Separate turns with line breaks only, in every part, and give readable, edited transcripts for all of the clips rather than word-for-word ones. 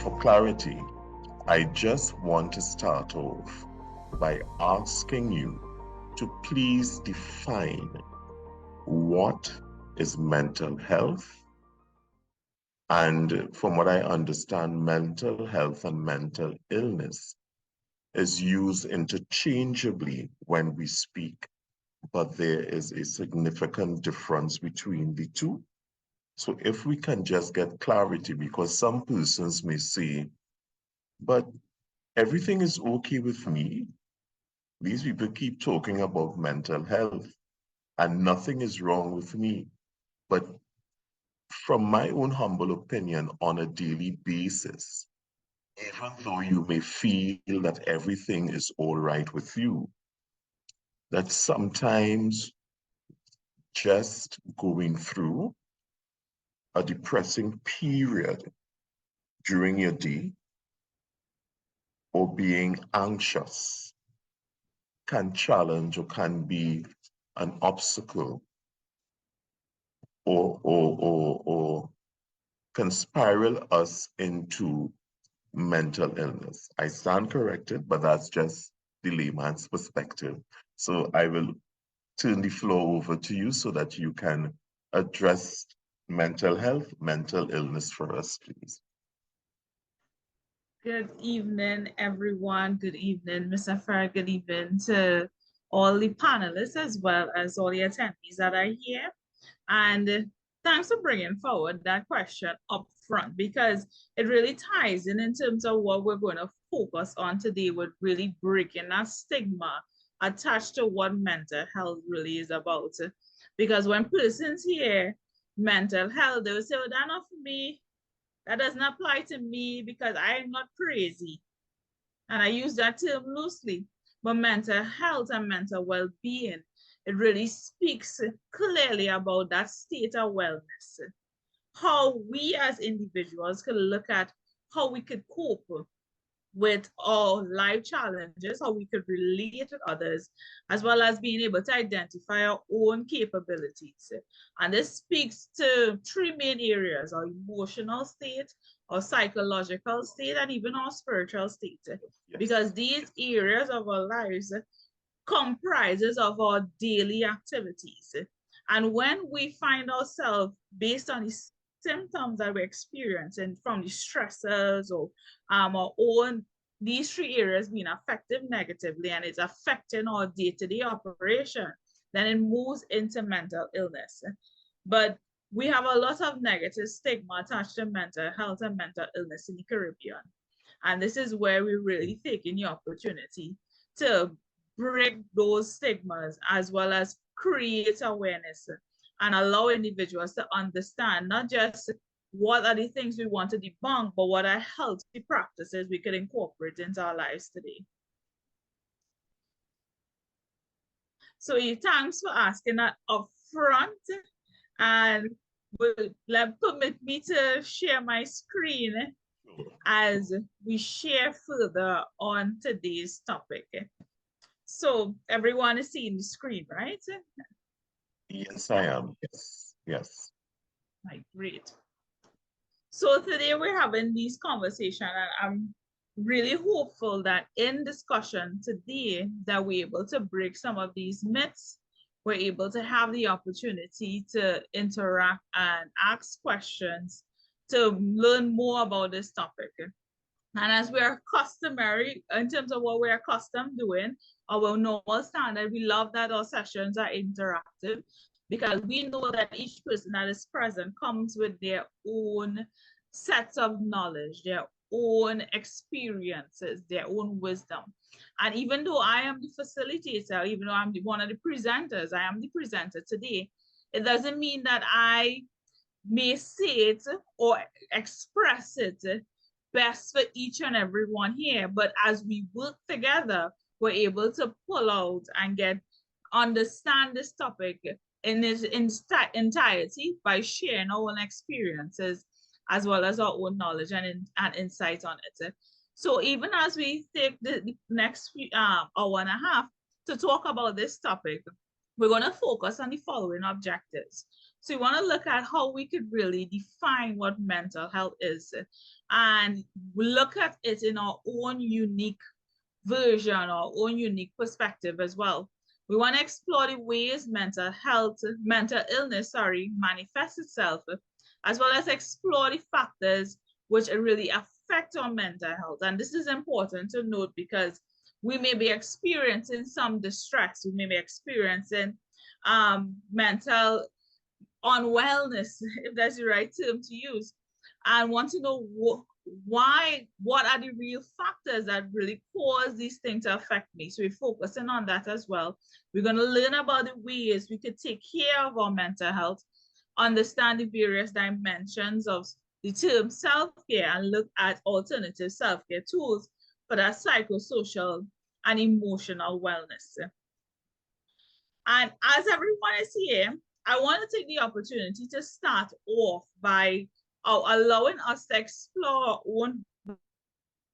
for clarity, I just want to start off by asking you to please define what is mental health. And from what I understand, mental health and mental illness is used interchangeably when we speak, but there is a significant difference between the two. So if we can just get clarity, because some persons may say, but everything is okay with me. These people keep talking about mental health and nothing is wrong with me. But from my own humble opinion, on a daily basis, even though you may feel that everything is all right with you, that sometimes just going through a depressing period during your day or being anxious can challenge or can be an obstacle or can spiral us into mental illness. I stand corrected, but that's just the layman's perspective. So I will turn the floor over to you so that you can address mental health, mental illness for us, please.
Good evening, everyone. Good evening, Mr. Farr. Good evening to all the panelists as well as all the attendees that are here. And thanks for bringing forward that question up front because it really ties in terms of what we're going to focus on today with really breaking that stigma attached to what mental health really is about. Because when persons hear mental health, they will say, well, that's not for me. That doesn't apply to me because I'm not crazy. And I use that term loosely. But mental health and mental well-being, it really speaks clearly about that state of wellness. How we as individuals can look at how we could cope with our life challenges, how we could relate with others, as well as being able to identify our own capabilities. And this speaks to three main areas: our emotional state, our psychological state, and even our spiritual state. Yes. Because these areas of our lives comprises of our daily activities. And when we find ourselves based on the symptoms that we're experiencing from the stressors or our own, these three areas being affected negatively and it's affecting our day-to-day operation, then it moves into mental illness. But we have a lot of negative stigma attached to mental health and mental illness in the Caribbean. And this is where we're really taking the opportunity to break those stigmas as well as create awareness and allow individuals to understand not just what are the things we want to debunk, but what are healthy practices we could incorporate into our lives today. So thanks for asking that up front, and permit me to share my screen as we share further on today's topic. So everyone is seeing the screen, right?
Yes, I am. Yes, yes.
Right, great. So today we're having this conversation, and I'm really hopeful that in discussion today that we're able to break some of these myths. We're able to have the opportunity to interact and ask questions to learn more about this topic. And as we are customary in terms of what we're accustomed doing, our normal standard, we love that our sessions are interactive because we know that each person that is present comes with their own sets of knowledge, their own experiences, their own wisdom. And even though I am the facilitator, even though I'm one of the presenters, I am the presenter today, it doesn't mean that I may say it or express it best for each and every one here. But as we work together, we're able to pull out and understand this topic in its entirety by sharing our own experiences as well as our own knowledge and insight on it. So even as we take the next hour and a half to talk about this topic, we're going to focus on the following objectives. So we want to look at how we could really define what mental health is, and we look at it in our own unique version, our own unique perspective as well. We want to explore the ways mental illness, manifests itself, as well as explore the factors which really affect our mental health. And this is important to note because we may be experiencing some distress, we may be experiencing mental unwellness, if that's the right term to use, and want to know what are the real factors that really cause these things to affect me. So we're focusing on that as well. We're going to learn about the ways we could take care of our mental health, understand the various dimensions of the term self-care, and look at alternative self-care tools for that psychosocial and emotional wellness. And as everyone is here, I want to take the opportunity to start off by allowing us to explore our own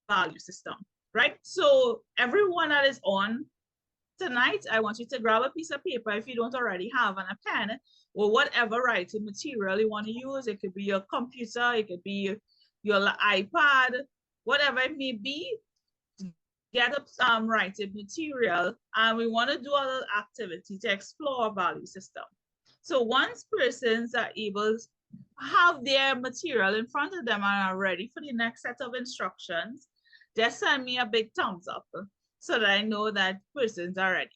value system, right? So everyone that is on tonight, I want you to grab a piece of paper if you don't already have, and a pen, or whatever writing material you want to use. It could be your computer, it could be your iPad, whatever it may be. Get up some writing material, and we want to do a little activity to explore our value system. So once persons are able to have their material in front of them and are ready for the next set of instructions, just send me a big thumbs up so that I know that persons are ready.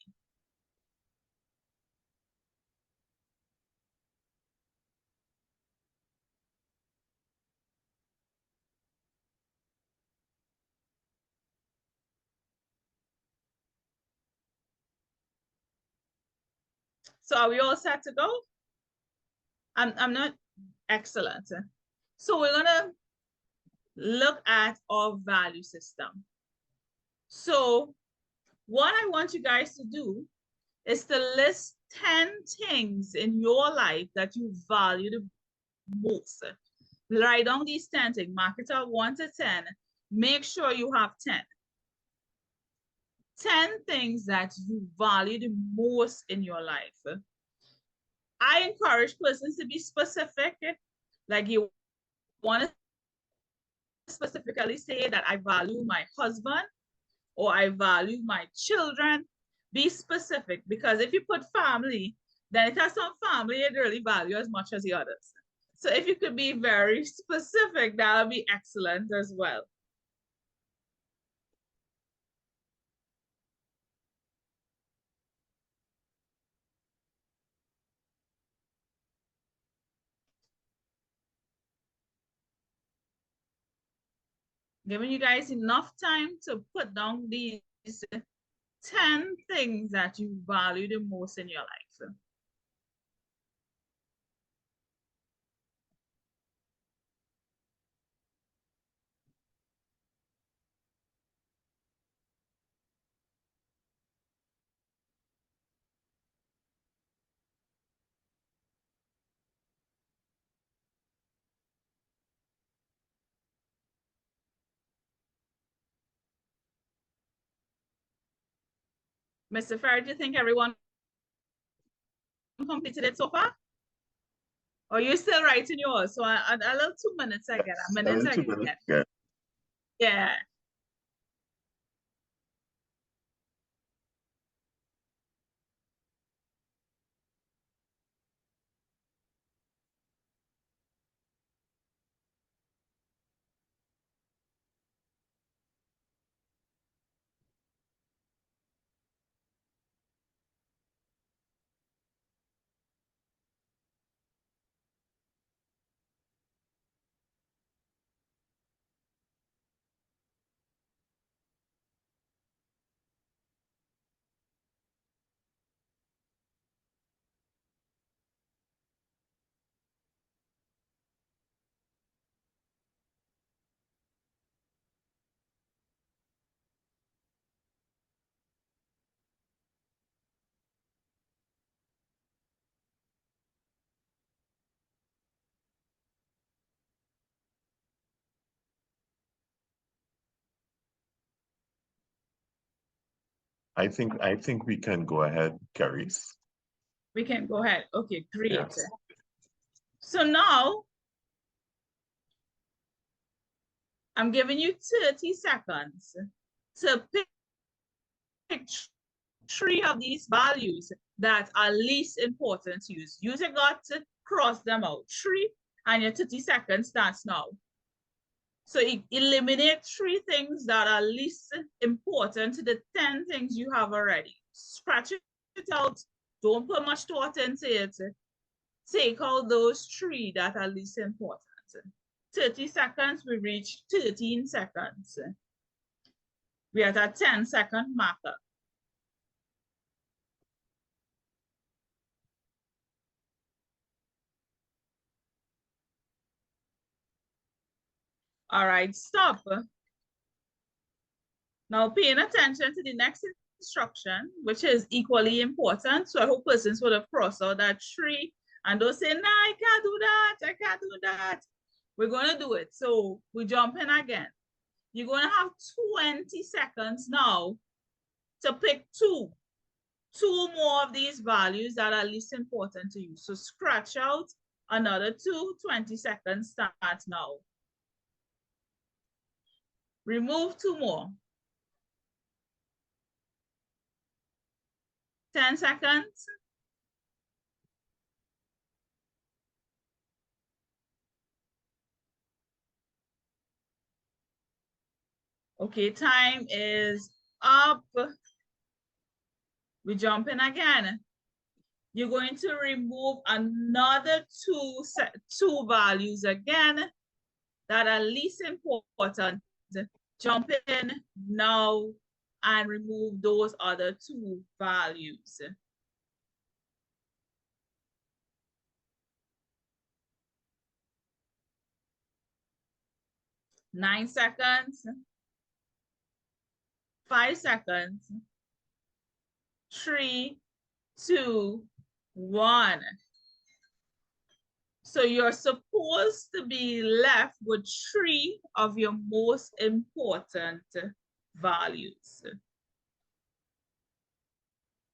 So are we all set to go? I'm not excellent. So we're gonna look at our value system. So what I want you guys to do is to list 10 things in your life that you value the most. Write down these 10 things, mark it out 1 to 10. Make sure you have 10. 10 things that you value the most in your life. I encourage persons to be specific. Like you want to specifically say that I value my husband or I value my children. Be specific, because if you put family, then it has some family you really value as much as the others. So if you could be very specific, that would be excellent as well. Giving you guys enough time to put down these 10 things that you value the most in your life. Mr. Farrell, do you think everyone completed it so far? Or you still writing yours? So a little 2 minutes again, a minute again. Yeah.
I think we can go ahead, Caris.
We can go ahead. Okay, great.
Yes.
So now I'm giving you 30 seconds to pick 3 of these values that are least important to use. Use your gut to cross them out. 3, and your 30 seconds starts now. So eliminate 3 things that are least important to the 10 things you have already. Scratch it out. Don't put much thought into it. Take out those 3 that are least important. 30 seconds, we reach 13 seconds. We are at a 10-second marker. All right, stop. Now paying attention to the next instruction, which is equally important. So I hope persons would have crossed out that 3 and don't say, no, I can't do that, I can't do that. We're going to do it. So we jump in again. You're going to have 20 seconds now to pick 2 more of these values that are least important to you. So scratch out another 2, 20 seconds start now. Remove 2 more. 10 seconds. Okay, time is up. We jump in again. You're going to remove another two values again that are least important. Jump in now and remove those other 2 values. Nine seconds. 5 seconds. 3, 2, 1. So you're supposed to be left with 3 of your most important values.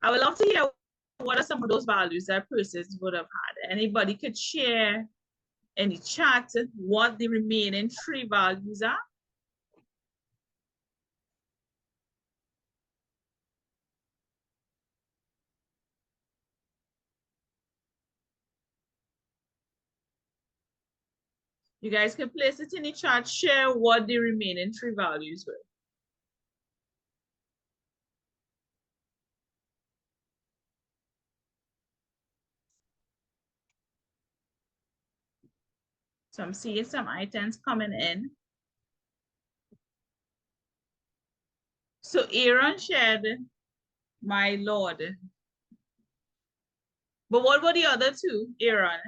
I would love to hear what are some of those values that persons would have had. Anybody could share in the chat what the remaining 3 values are. You guys can place it in the chat, share what the remaining 3 values were. So I'm seeing some items coming in. So Aaron shared, my Lord. But what were the other 2, Aaron?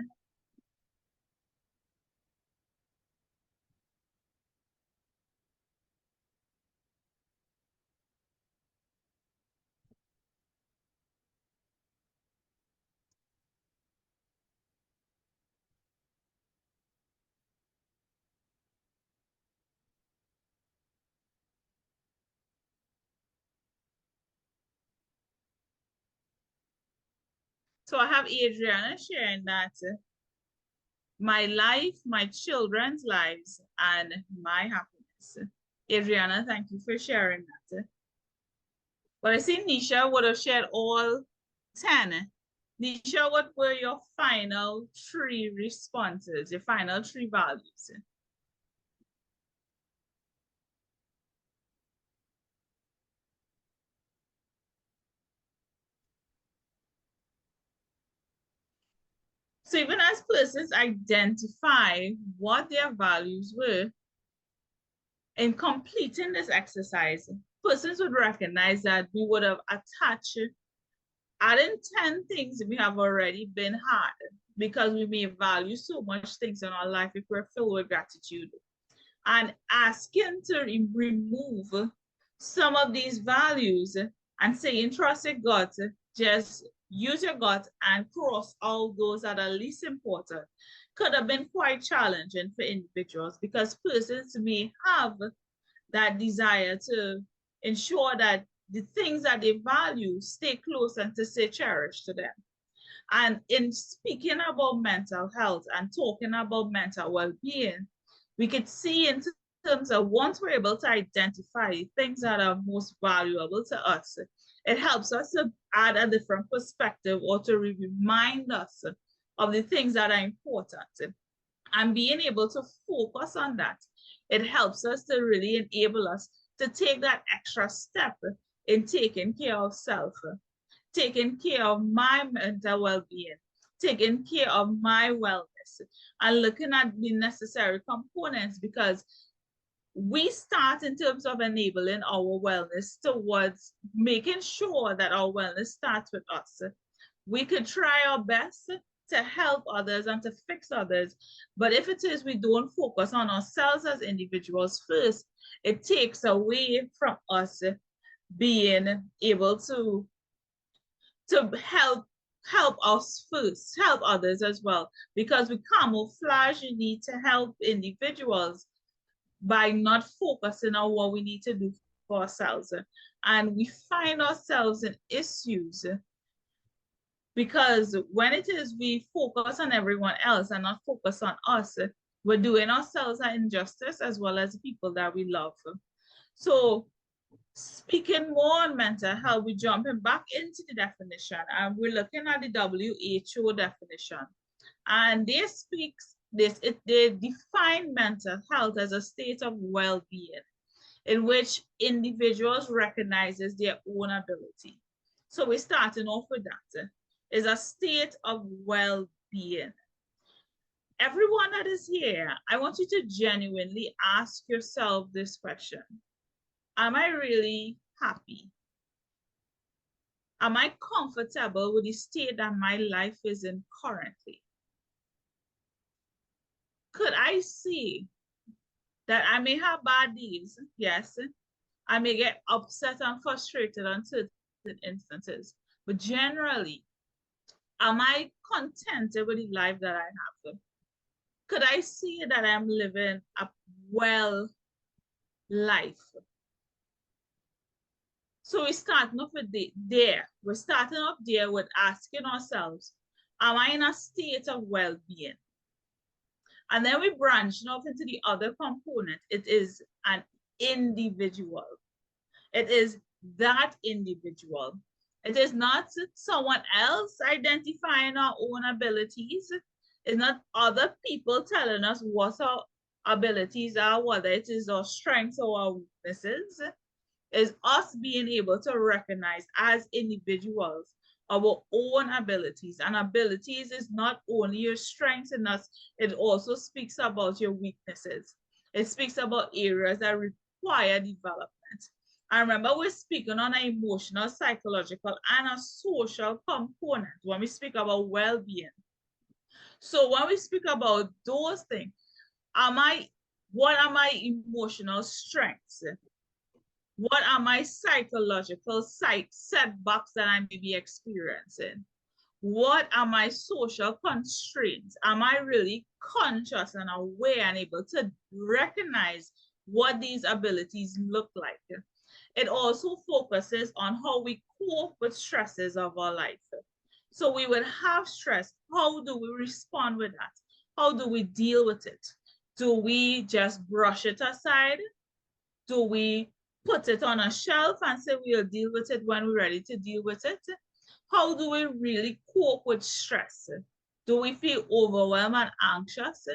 So I have Adriana sharing that my life, my children's lives, and my happiness. Adriana, thank you for sharing that. But I see Nisha would have shared all 10. Nisha, what were your final 3 responses, your final 3 values? So even as persons identify what their values were, in completing this exercise, persons would recognize that we would have attached, adding 10 things we have already been hard because we may value so much things in our life if we're filled with gratitude. And asking to remove some of these values and saying, trust your gut, just use your gut and cross all those that are least important could have been quite challenging for individuals because persons may have that desire to ensure that the things that they value stay close and to stay cherished to them. And in speaking about mental health and talking about mental well-being, we could see in terms of once we're able to identify things that are most valuable to us, it helps us to add a different perspective or to remind us of the things that are important. And being able to focus on that, it helps us to really enable us to take that extra step in taking care of self, taking care of my mental well-being, taking care of my wellness, and looking at the necessary components, because we start in terms of enabling our wellness towards making sure that our wellness starts with us. We could try our best to help others and to fix others, but if it is we don't focus on ourselves as individuals first, it takes away from us being able to help us first, help others as well, because we camouflage the need to help individuals by not focusing on what we need to do for ourselves. And we find ourselves in issues because when it is we focus on everyone else and not focus on us, we're doing ourselves an injustice as well as the people that we love. So speaking more on mental health, we're jumping back into the definition and we're looking at the WHO definition. And they define mental health as a state of well-being in which individuals recognizes their own ability. So we're starting off with that. Is a state of well-being. Everyone that is here, I want you to genuinely ask yourself this question. Am I really happy? Am I comfortable with the state that my life is in currently? Could I see that I may have bad days? Yes. I may get upset and frustrated on certain instances, but generally, am I contented with the life that I have? Could I see that I'm living a well life? So we're starting off with there. We're starting off there with asking ourselves, am I in a state of well-being? And then we branch off into the other component. It is an individual. It is that individual. It is not someone else identifying our own abilities. It's not other people telling us what our abilities are, whether it is our strengths or our weaknesses. It's us being able to recognize as individuals our own abilities. And abilities is not only your strengths in us, it also speaks about your weaknesses. It speaks about areas that require development. I remember we're speaking on an emotional, psychological, and a social component when we speak about well-being. So when we speak about those things, what are my emotional strengths? What are my psychological setbacks that I may be experiencing? What are my social constraints? Am I really conscious and aware and able to recognize what these abilities look like? It also focuses on how we cope with stresses of our life. So we will have stress. How do we respond with that? How do we deal with it? Do we just brush it aside? Do we put it on a shelf and say we'll deal with it when we're ready to deal with it? How do we really cope with stress? Do we feel overwhelmed and anxious?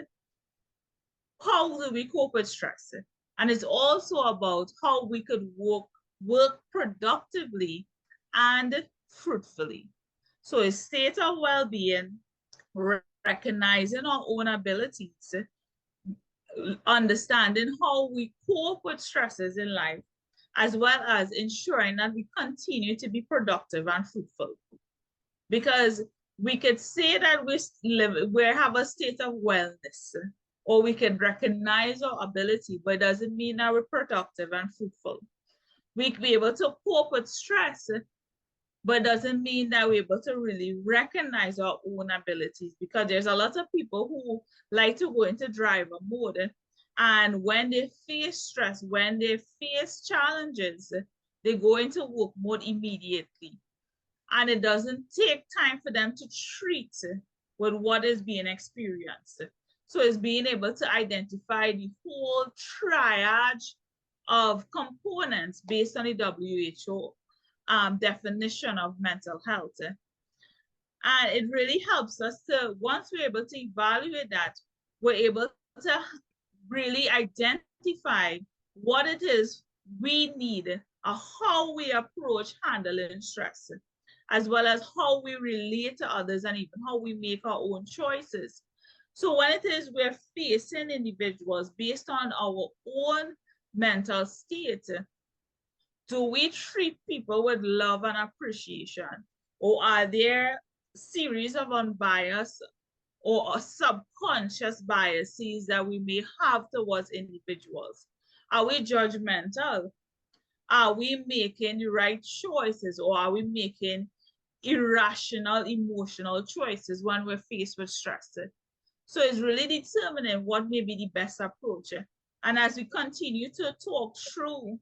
How do we cope with stress? And it's also about how we could work productively and fruitfully. So a state of well-being, recognizing our own abilities, understanding how we cope with stresses in life, as well as ensuring that we continue to be productive and fruitful. Because we could say that we have a state of wellness, or we can recognize our ability, but it doesn't mean that we're productive and fruitful. We can be able to cope with stress, but it doesn't mean that we're able to really recognize our own abilities, because there's a lot of people who like to go into driver mode. And when they face stress, when they face challenges, they go into work mode immediately. and it doesn't take time for them to treat with what is being experienced. So it's being able to identify the whole triad of components based on the WHO definition of mental health. And it really helps us to, once we're able to evaluate that, we're able to really identify what it is we need or how we approach handling stress, as well as how we relate to others and even how we make our own choices. So when it is we're facing individuals based on our own mental state, do we treat people with love and appreciation? Or are there series of unbiased or subconscious biases that we may have towards individuals? Are we judgmental? Are we making the right choices, or are we making irrational emotional choices when we're faced with stress? So it's really determining what may be the best approach. And as we continue to talk through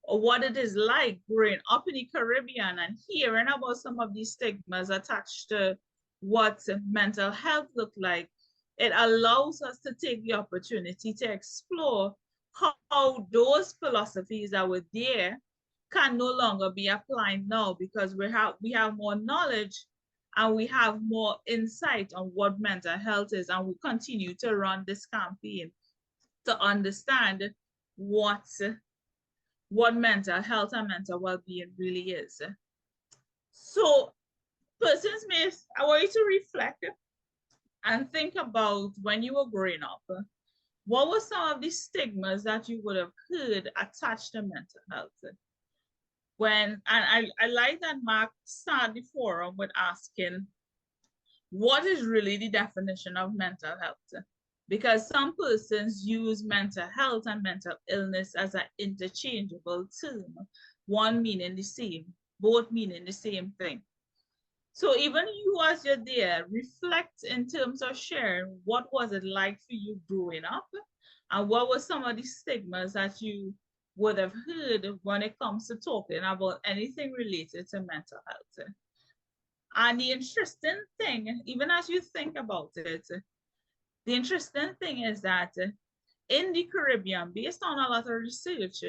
what it is like growing up in the Caribbean and hearing about some of these stigmas attached to what mental health look like, it allows us to take the opportunity to explore how those philosophies that were there can no longer be applied now, because we have more knowledge and we have more insight on what mental health is, and we continue to run this campaign to understand what mental health and mental well-being really is. So persons may, I want you to reflect and think about when you were growing up, what were some of the stigmas that you would have heard attached to mental health? And I like that Mark started the forum with asking, what is really the definition of mental health? Because some persons use mental health and mental illness as an interchangeable term, one meaning the same, both meaning the same thing. So even you, as you're there, reflect in terms of sharing, what was it like for you growing up? And what were some of the stigmas that you would have heard when it comes to talking about anything related to mental health? And the interesting thing, even as you think about it, the interesting thing is that in the Caribbean, based on a lot of research,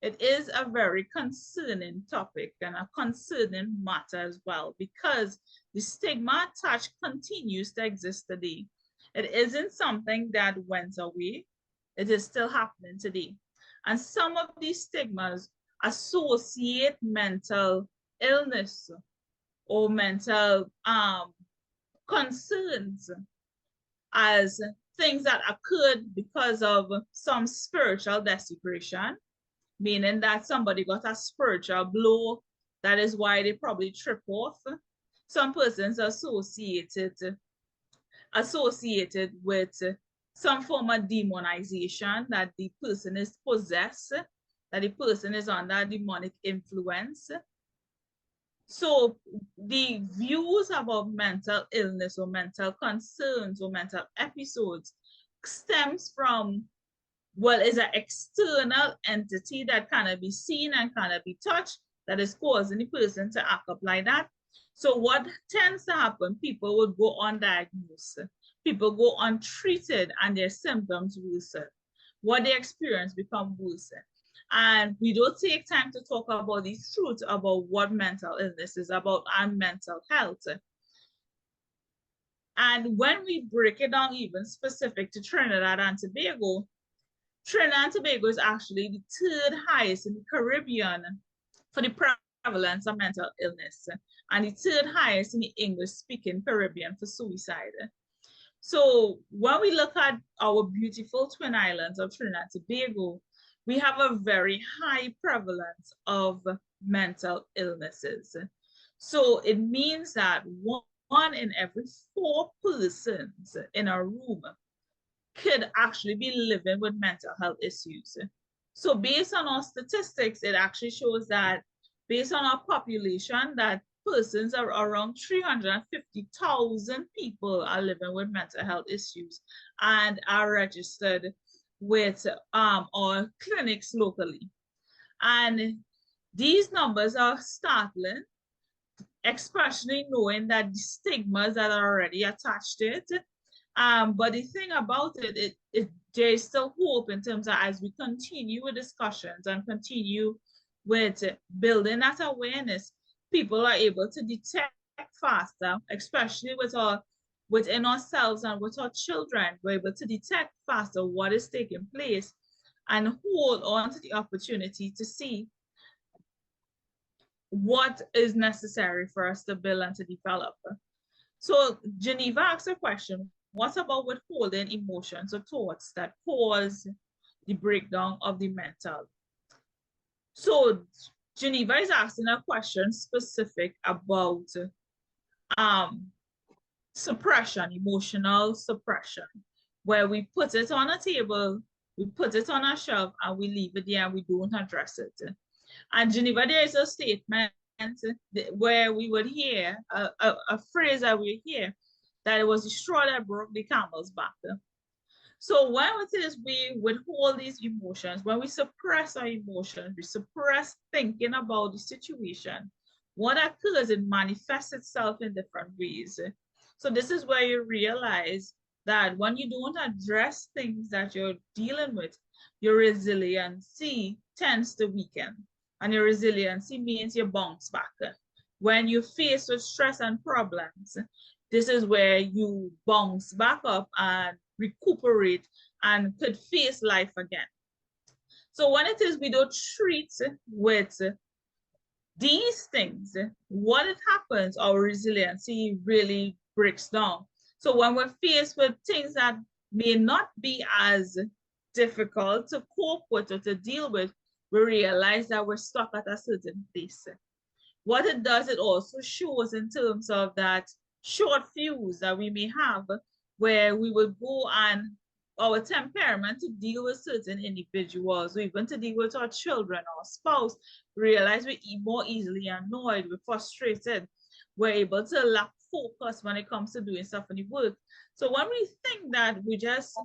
it is a very concerning topic and a concerning matter as well, because the stigma attached continues to exist today. It isn't something that went away. It is still happening today. And some of these stigmas associate mental illness or mental concerns as things that occurred because of some spiritual desecration, meaning that somebody got a spiritual blow. That is why they probably trip off. Some persons associated with some form of demonization, that the person is possessed, that the person is under demonic influence. So the views about mental illness or mental concerns or mental episodes stems from, well, is an external entity that cannot be seen and cannot be touched that is causing the person to act up like that. So what tends to happen, people would go undiagnosed, people go untreated, and their symptoms worsen. What they experience become worse. And we don't take time to talk about the truth about what mental illness is about and mental health. And when we break it down even specific to Trinidad and Tobago, Trinidad and Tobago is actually the third highest in the Caribbean for the prevalence of mental illness, and the third highest in the English-speaking Caribbean for suicide. So when we look at our beautiful twin islands of Trinidad and Tobago, we have a very high prevalence of mental illnesses. So it means that one in every 4 persons in a room could actually be living with mental health issues. So based on our statistics, it actually shows that based on our population, that persons are around 350,000 people are living with mental health issues and are registered with our clinics locally. And these numbers are startling especially knowing that the stigmas that are already attached to it. But the thing about there is still hope in terms of as we continue with discussions and continue with building that awareness, people are able to detect faster, especially within ourselves and with our children. We're able to detect faster what is taking place and hold on to the opportunity to see what is necessary for us to build and to develop. So Geneva asks a question, what about withholding emotions or thoughts that cause the breakdown of the mental? So Geneva is asking a question specific about suppression, emotional suppression, where we put it on a table, we put it on a shelf, and we leave it there and we don't address it. And Geneva, there is a statement where we would hear a phrase that we hear that it was the straw that broke the camel's back. So when it is we withhold these emotions, when we suppress our emotions, we suppress thinking about the situation, what occurs, it manifests itself in different ways. So this is where you realize that when you don't address things that you're dealing with, your resiliency tends to weaken. And your resiliency means you bounce back. When you face with stress and problems, this is where you bounce back up and recuperate and could face life again. So when it is we don't treat with these things, what it happens, our resiliency really breaks down. So when we're faced with things that may not be as difficult to cope with or to deal with, we realize that we're stuck at a certain place. What it does, it also shows in terms of that short fuse that we may have, where we will go and our temperament to deal with certain individuals, or even to deal with our children or spouse, realize we're more easily annoyed, we're frustrated, we're able to lack focus when it comes to doing stuff in the work. So when we think that we're just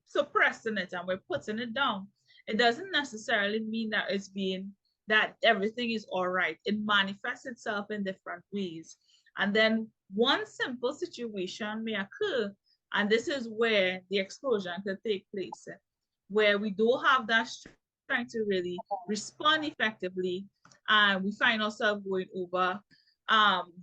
suppressing it and we're putting it down, it doesn't necessarily mean that that everything is all right. It manifests itself in different ways. And then one simple situation may occur, and this is where the explosion could take place, where we don't have that strength to really respond effectively, and we find ourselves going over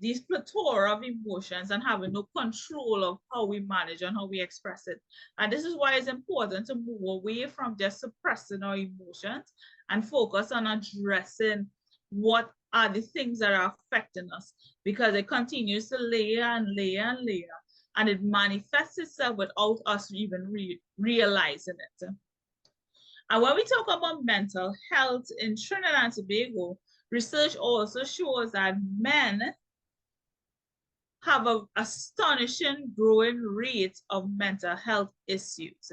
these plethora of emotions and having no control of how we manage and how we express it. And this is why it's important to move away from just suppressing our emotions and focus on addressing what are the things that are affecting us, because it continues to layer and layer and layer, and it manifests itself without us even realizing it. And when we talk about mental health in Trinidad and Tobago, research also shows that men have an astonishing growing rate of mental health issues.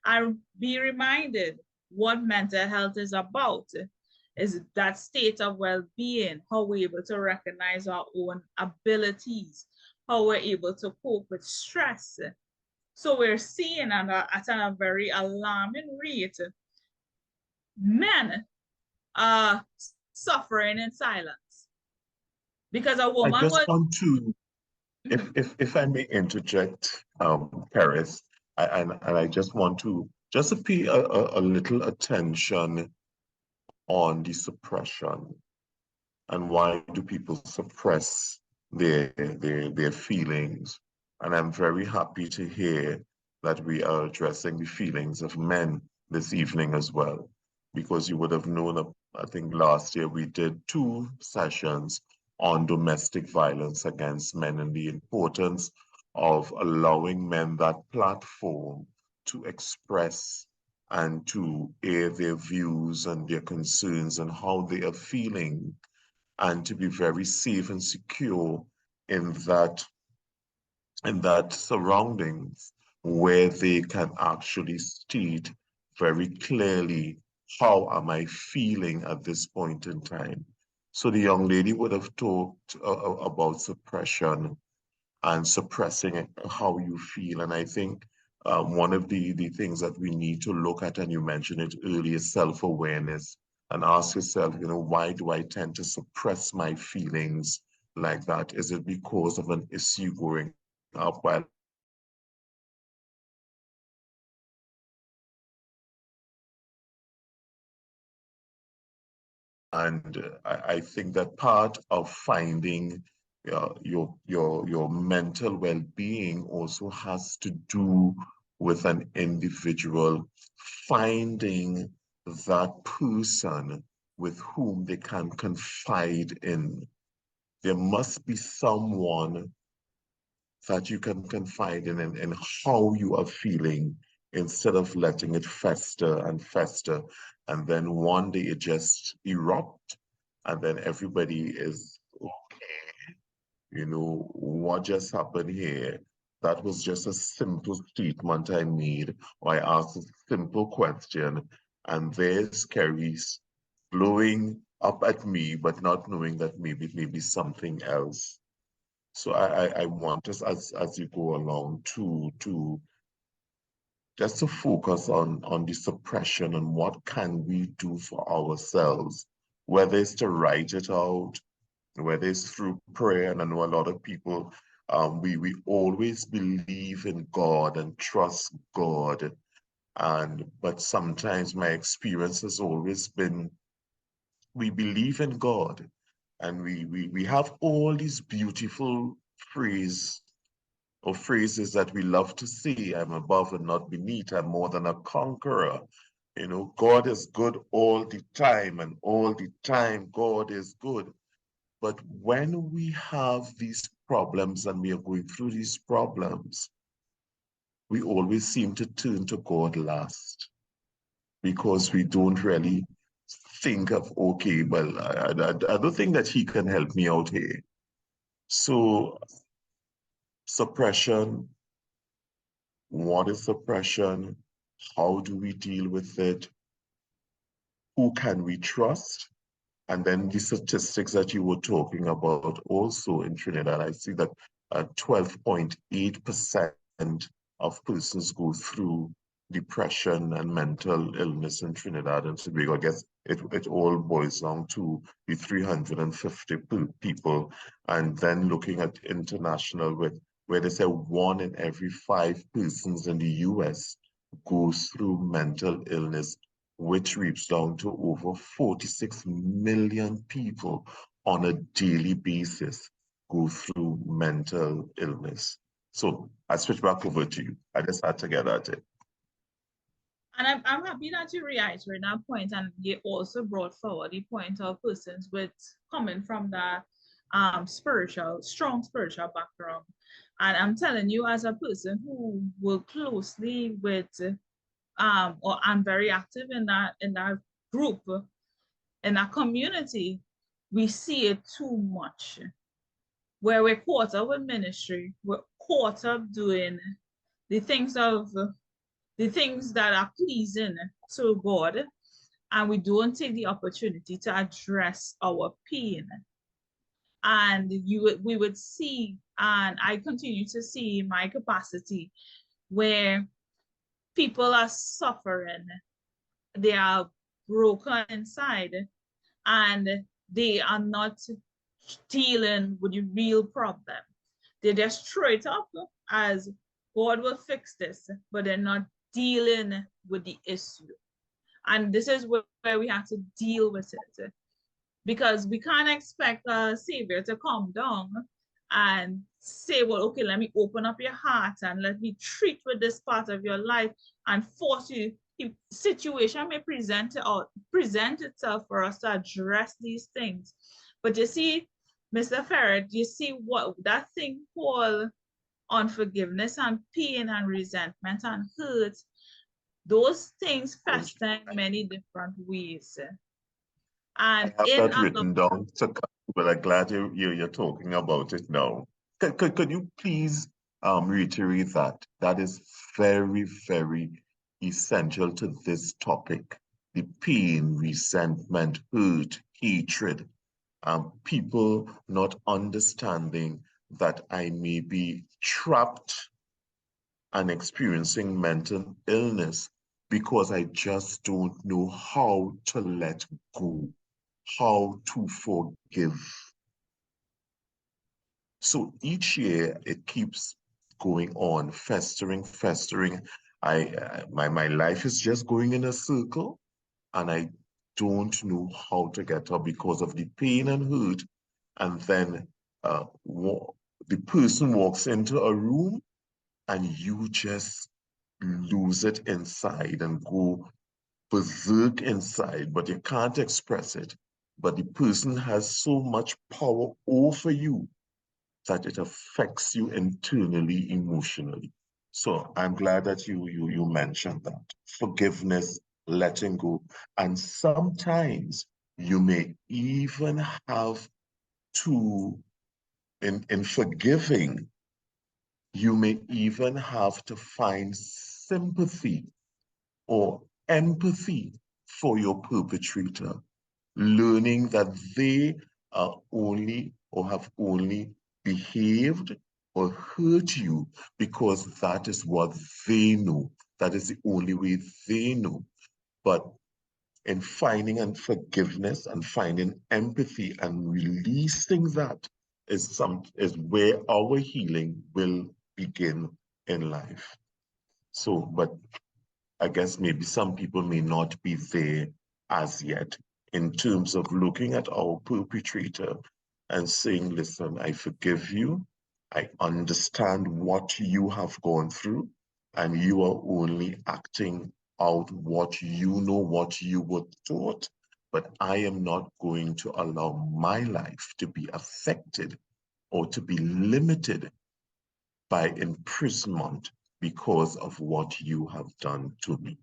And be reminded what mental health is about, is that state of well-being, how we're able to recognize our own abilities, how we're able to cope with stress. So we're seeing at a very alarming rate, men are suffering in silence. Because a woman
I just
would...
want to, if I may interject, Paris, and I just want to just pay a little attention on the suppression and why do people suppress their feelings. And I'm very happy to hear that we are addressing the feelings of men this evening as well, because you would have known, I think last year we did 2 sessions on domestic violence against men and the importance of allowing men that platform to express and to air their views and their concerns and how they are feeling, and to be very safe and secure in that surroundings where they can actually state very clearly, how am I feeling at this point in time? So the young lady would have talked about suppression and suppressing how you feel. And I think one of the things that we need to look at, and you mentioned it earlier, self-awareness, and ask yourself, why do I tend to suppress my feelings like that? Is it because of an issue growing up while and I think that part of finding your mental well-being also has to do with an individual finding that person with whom they can confide in. There must be someone that you can confide in how you are feeling instead of letting it fester and fester. And then one day it just erupt and then everybody is, you know, what just happened here? That was just a simple statement I made, or I asked a simple question, and there's Kerry's blowing up at me, but not knowing that maybe something else. So I want us as you go along to just to focus on the suppression and what can we do for ourselves, whether it's to write it out, whether it's through prayer. And I know a lot of people we always believe in God and trust God. But sometimes my experience has always been we believe in God and we have all these beautiful phrases or phrases that we love to say. I'm above and not beneath. I'm more than a conqueror. You know, God is good all the time, and all the time, God is good. But when we have these problems and we are going through these problems, we always seem to turn to God last because we don't really think of, okay, well, I don't think that He can help me out here. So, suppression. What is suppression? How do we deal with it? Who can we trust? And then the statistics that you were talking about also in Trinidad, I see that 12.8% of persons go through depression and mental illness in Trinidad and Tobago. I guess it all boils down to the 350 people. And then looking at international where they say 1 in every 5 persons in the US goes through mental illness, which reaps down to over 46 million people on a daily basis go through mental illness. So I switch back over to you. I just had to get at it.
And I'm happy that you reiterate that point, and you also brought forward the point of persons with coming from that strong spiritual background. And I'm telling you, as a person who work closely with or I'm very active in that group, in that community, we see it too much. Where we're caught up with ministry, we're caught up doing the things of the things that are pleasing to God, and we don't take the opportunity to address our pain. And we would see, and I continue to see in my capacity where people are suffering, they are broken inside, and they are not dealing with the real problem. They just throw it up as God will fix this, but they're not dealing with the issue. And this is where we have to deal with it, because we can't expect a savior to come down and say, well, okay, let me open up your heart and let me treat with this part of your life and force you. The situation may present itself for us to address these things. But you see, Mr. Ferret, you see what that thing called unforgiveness and pain and resentment and hurt, those things fester in many different ways.
I
And
have
in
that
a
written down, but I'm glad you're talking about it now. Could you please reiterate that? That is very, very essential to this topic. The pain, resentment, hurt, hatred, people not understanding that I may be trapped and experiencing mental illness because I just don't know how to let go, how to forgive. So each year it keeps going on, festering, festering. My life is just going in a circle, and I don't know how to get up because of the pain and hurt. And then the person walks into a room, and you just lose it inside and go berserk inside, but you can't express it. But the person has so much power over you that it affects you internally, emotionally. So I'm glad that you mentioned that. Forgiveness, letting go. And sometimes you may even have to, in forgiving, you may even have to find sympathy or empathy for your perpetrator, learning that they are only or have only behaved or hurt you because that is what they know. That is the only way they know. But in finding and forgiveness and finding empathy and releasing that is where our healing will begin in life. So, but I guess maybe some people may not be there as yet in terms of looking at our perpetrator and saying, listen, I forgive you. I understand what you have gone through, and you are only acting out what you know, what you were taught. But I am not going to allow my life to be affected or to be limited by imprisonment because of what you have done to me.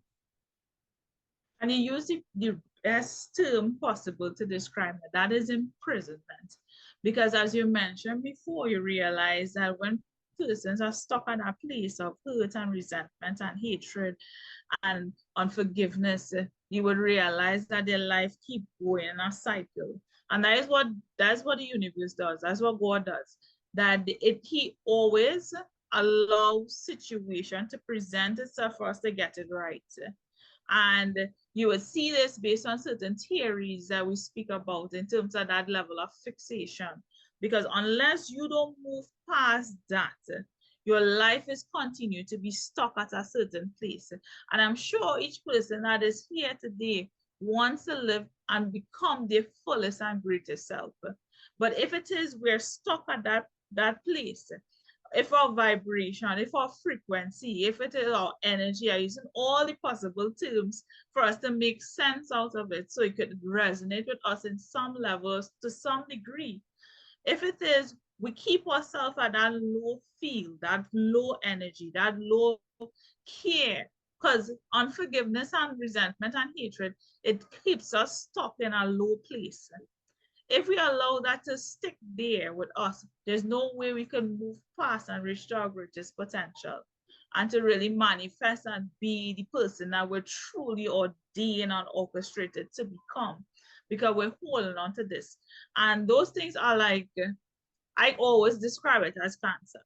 And you use the best term possible to describe it. That is imprisonment. Because as you mentioned before, you realize that when persons are stuck in a place of hurt and resentment and hatred and unforgiveness, you would realize that their life keep going in a cycle. And that's what the universe does. That's what God does. That he always allows situation to present itself for us to get it right. And you would see this based on certain theories that we speak about in terms of that level of fixation. Because unless you don't move past that, your life is continued to be stuck at a certain place. And I'm sure each person that is here today wants to live and become their fullest and greatest self. But if it is we're stuck at that place, if our vibration, if our frequency, if it is our energy, are using all the possible terms for us to make sense out of it so it could resonate with us in some levels to some degree. If it is, we keep ourselves at that low feel, that low energy, that low care, because unforgiveness and resentment and hatred, it keeps us stuck in a low place. If we allow that to stick there with us, there's no way we can move past and reach our greatest potential and to really manifest and be the person that we're truly ordained and orchestrated to become because we're holding on to this. And those things are like, I always describe it as cancer.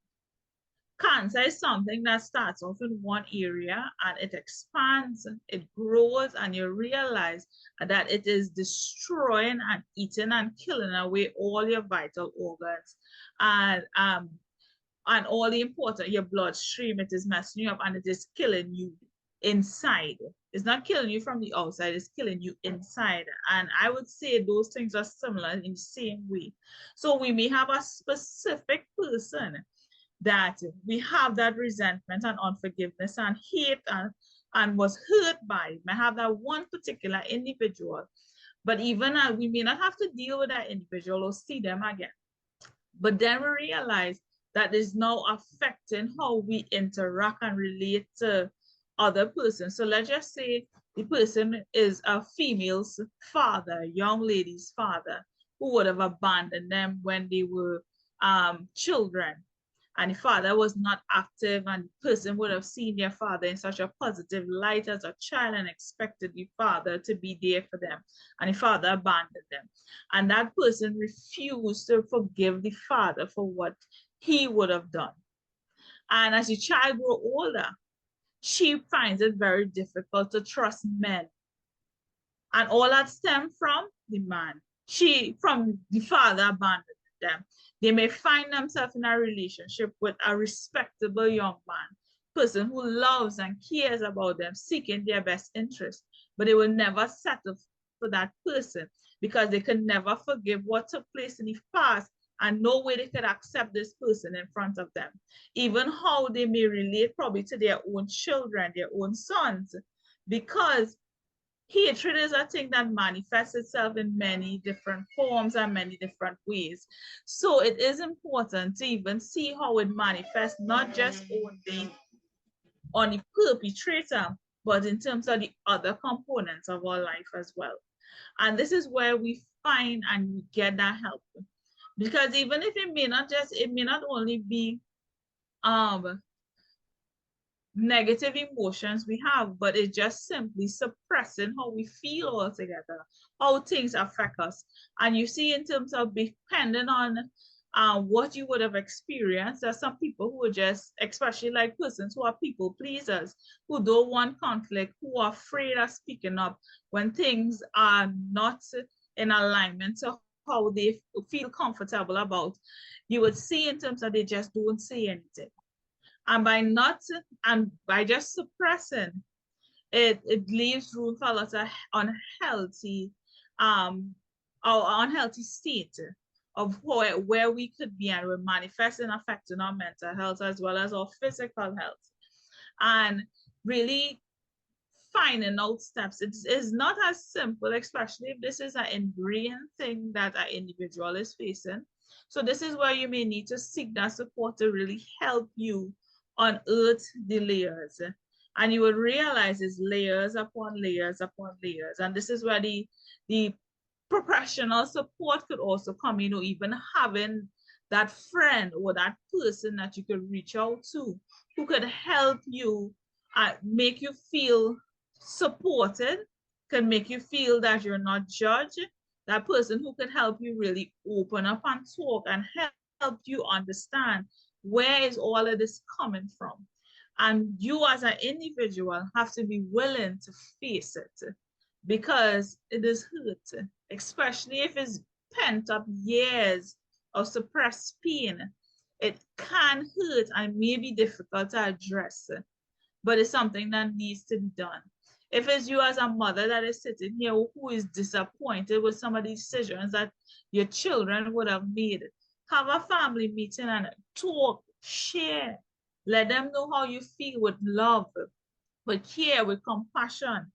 Cancer is something that starts off in one area and it expands, it grows, and you realize that it is destroying and eating and killing away all your vital organs and all the important your bloodstream. It is messing you up and it is killing you inside. It's not killing you from the outside, it's killing you inside. And I would say those things are similar in the same way. So we may have a specific person that we have that resentment and unforgiveness and hate and was hurt by. May have that one particular individual, but even we may not have to deal with that individual or see them again. But then we realize that is now affecting how we interact and relate to other persons. So let's just say the person is a female's father, a young lady's father, who would have abandoned them when they were children, and the father was not active, and the person would have seen their father in such a positive light as a child and expected the father to be there for them, and the father abandoned them, and that person refused to forgive the father for what he would have done. And as the child grew older, she finds it very difficult to trust men, and all that stemmed from the man. From the father abandoned. them. They may find themselves in a relationship with a respectable young man, person who loves and cares about them, seeking their best interest, but they will never settle for that person because they can never forgive what took place in the past, and no way they could accept this person in front of them. Even how they may relate probably to their own children, their own sons, because hatred is a thing that manifests itself in many different forms and many different ways. So it is important to even see how it manifests, not just only on the perpetrator, but in terms of the other components of our life as well. And this is where we find and we get that help. Because even if it may not only be negative emotions we have, but it's just simply suppressing how we feel altogether, how things affect us. And you see, in terms of depending on what you would have experienced, there's some people who are just, especially like persons who are people pleasers, who don't want conflict, who are afraid of speaking up when things are not in alignment to how they feel comfortable about. You would see in terms of they just don't say anything. And by just suppressing it, it leaves room for a lot of unhealthy or unhealthy state of where we could be, and we're manifesting, affecting our mental health as well as our physical health. And really finding out steps. It is not as simple, especially if this is an ingrained thing that an individual is facing. So this is where you may need to seek that support to really help you unearth the layers. And you will realize it's layers upon layers upon layers. And this is where the professional support could also come, even having that friend or that person that you could reach out to who could help you make you feel supported, can make you feel that you're not judged, that person who can help you really open up and talk and help you understand where is all of this coming from. And you as an individual have to be willing to face it, because it is hurt, especially if it's pent up years of suppressed pain. It can hurt and may be difficult to address, but it's something that needs to be done. If it's you as a mother that is sitting here who is disappointed with some of the decisions that your children would have made, have a family meeting and talk, share. Let them know how you feel with love, with care, with compassion,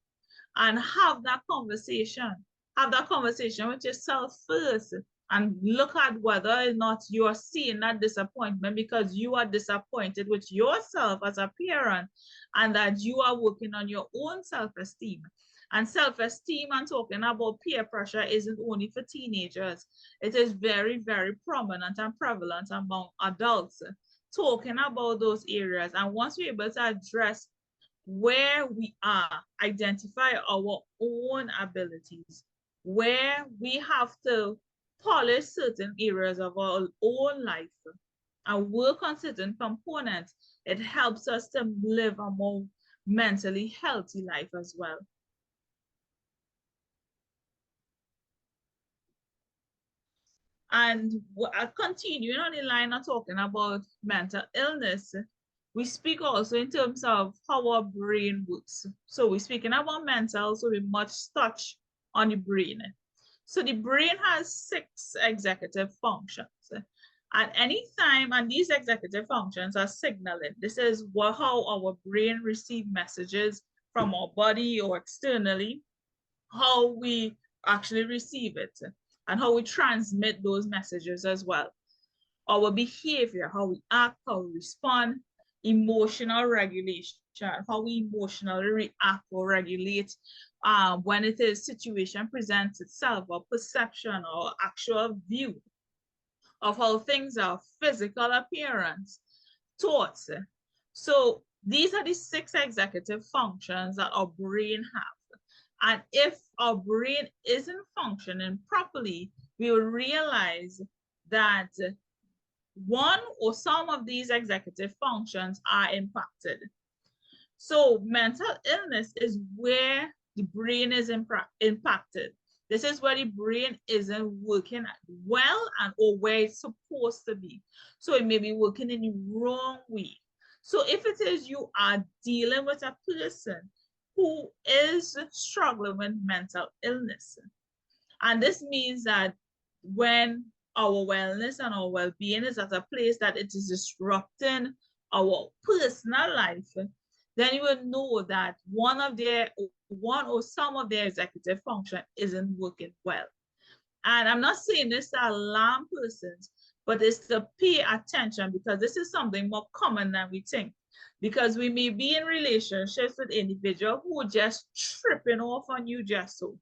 and have that conversation. Have that conversation with yourself first, and look at whether or not you are seeing that disappointment because you are disappointed with yourself as a parent, and that you are working on your own self-esteem. And self-esteem and talking about peer pressure isn't only for teenagers. It is very, very prominent and prevalent among adults, talking about those areas. And once we're able to address where we are, identify our own abilities, where we have to polish certain areas of our own life and work on certain components, it helps us to live a more mentally healthy life as well. And continuing on the line of talking about mental illness, we speak also in terms of how our brain works. So we're speaking about mental, so we must touch on the brain. So the brain has 6 executive functions. At any time, and these executive functions are signaling. This is how our brain receives messages from our body or externally, how we actually receive it, and how we transmit those messages as well. Our behavior, how we act, how we respond, emotional regulation, how we emotionally react or regulate when it is situation presents itself, or perception or actual view of how things are, physical appearance, thoughts. So these are the 6 executive functions that our brain have. And if our brain isn't functioning properly, we will realize that one or some of these executive functions are impacted. So mental illness is where the brain is impacted. This is where the brain isn't working well and or where it's supposed to be. So it may be working in the wrong way. So if it is you are dealing with a person who is struggling with mental illness, and this means that when our wellness and our well-being is at a place that it is disrupting our personal life, then you will know that one or some of their executive function isn't working well. And I'm not saying this to alarm persons, but it's to pay attention because this is something more common than we think. Because we may be in relationships with individuals who are just tripping off on you just so.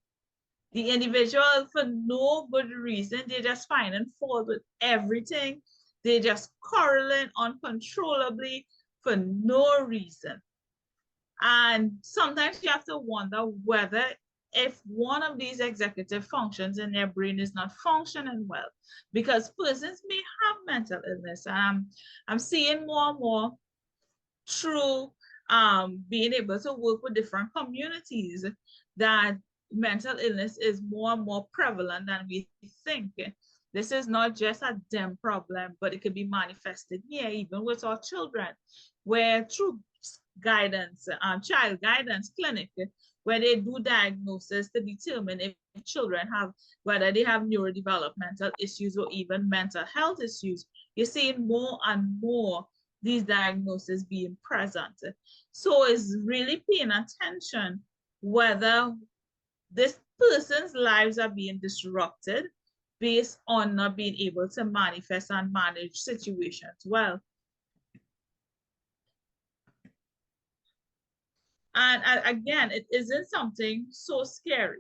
The individual, for no good reason, they're just finding fault with everything. They just quarreling uncontrollably for no reason. And sometimes you have to wonder whether if one of these executive functions in their brain is not functioning well, because persons may have mental illness. And I'm seeing more and more through being able to work with different communities that mental illness is more and more prevalent than we think. This is not just a them problem, but it could be manifested here, even with our children, where through guidance, child guidance clinic, where they do diagnosis to determine if children have, whether they have neurodevelopmental issues or even mental health issues. You're seeing more and more these diagnoses being present. So it's really paying attention whether this person's lives are being disrupted based on not being able to manifest and manage situations well. And again, it isn't something so scary.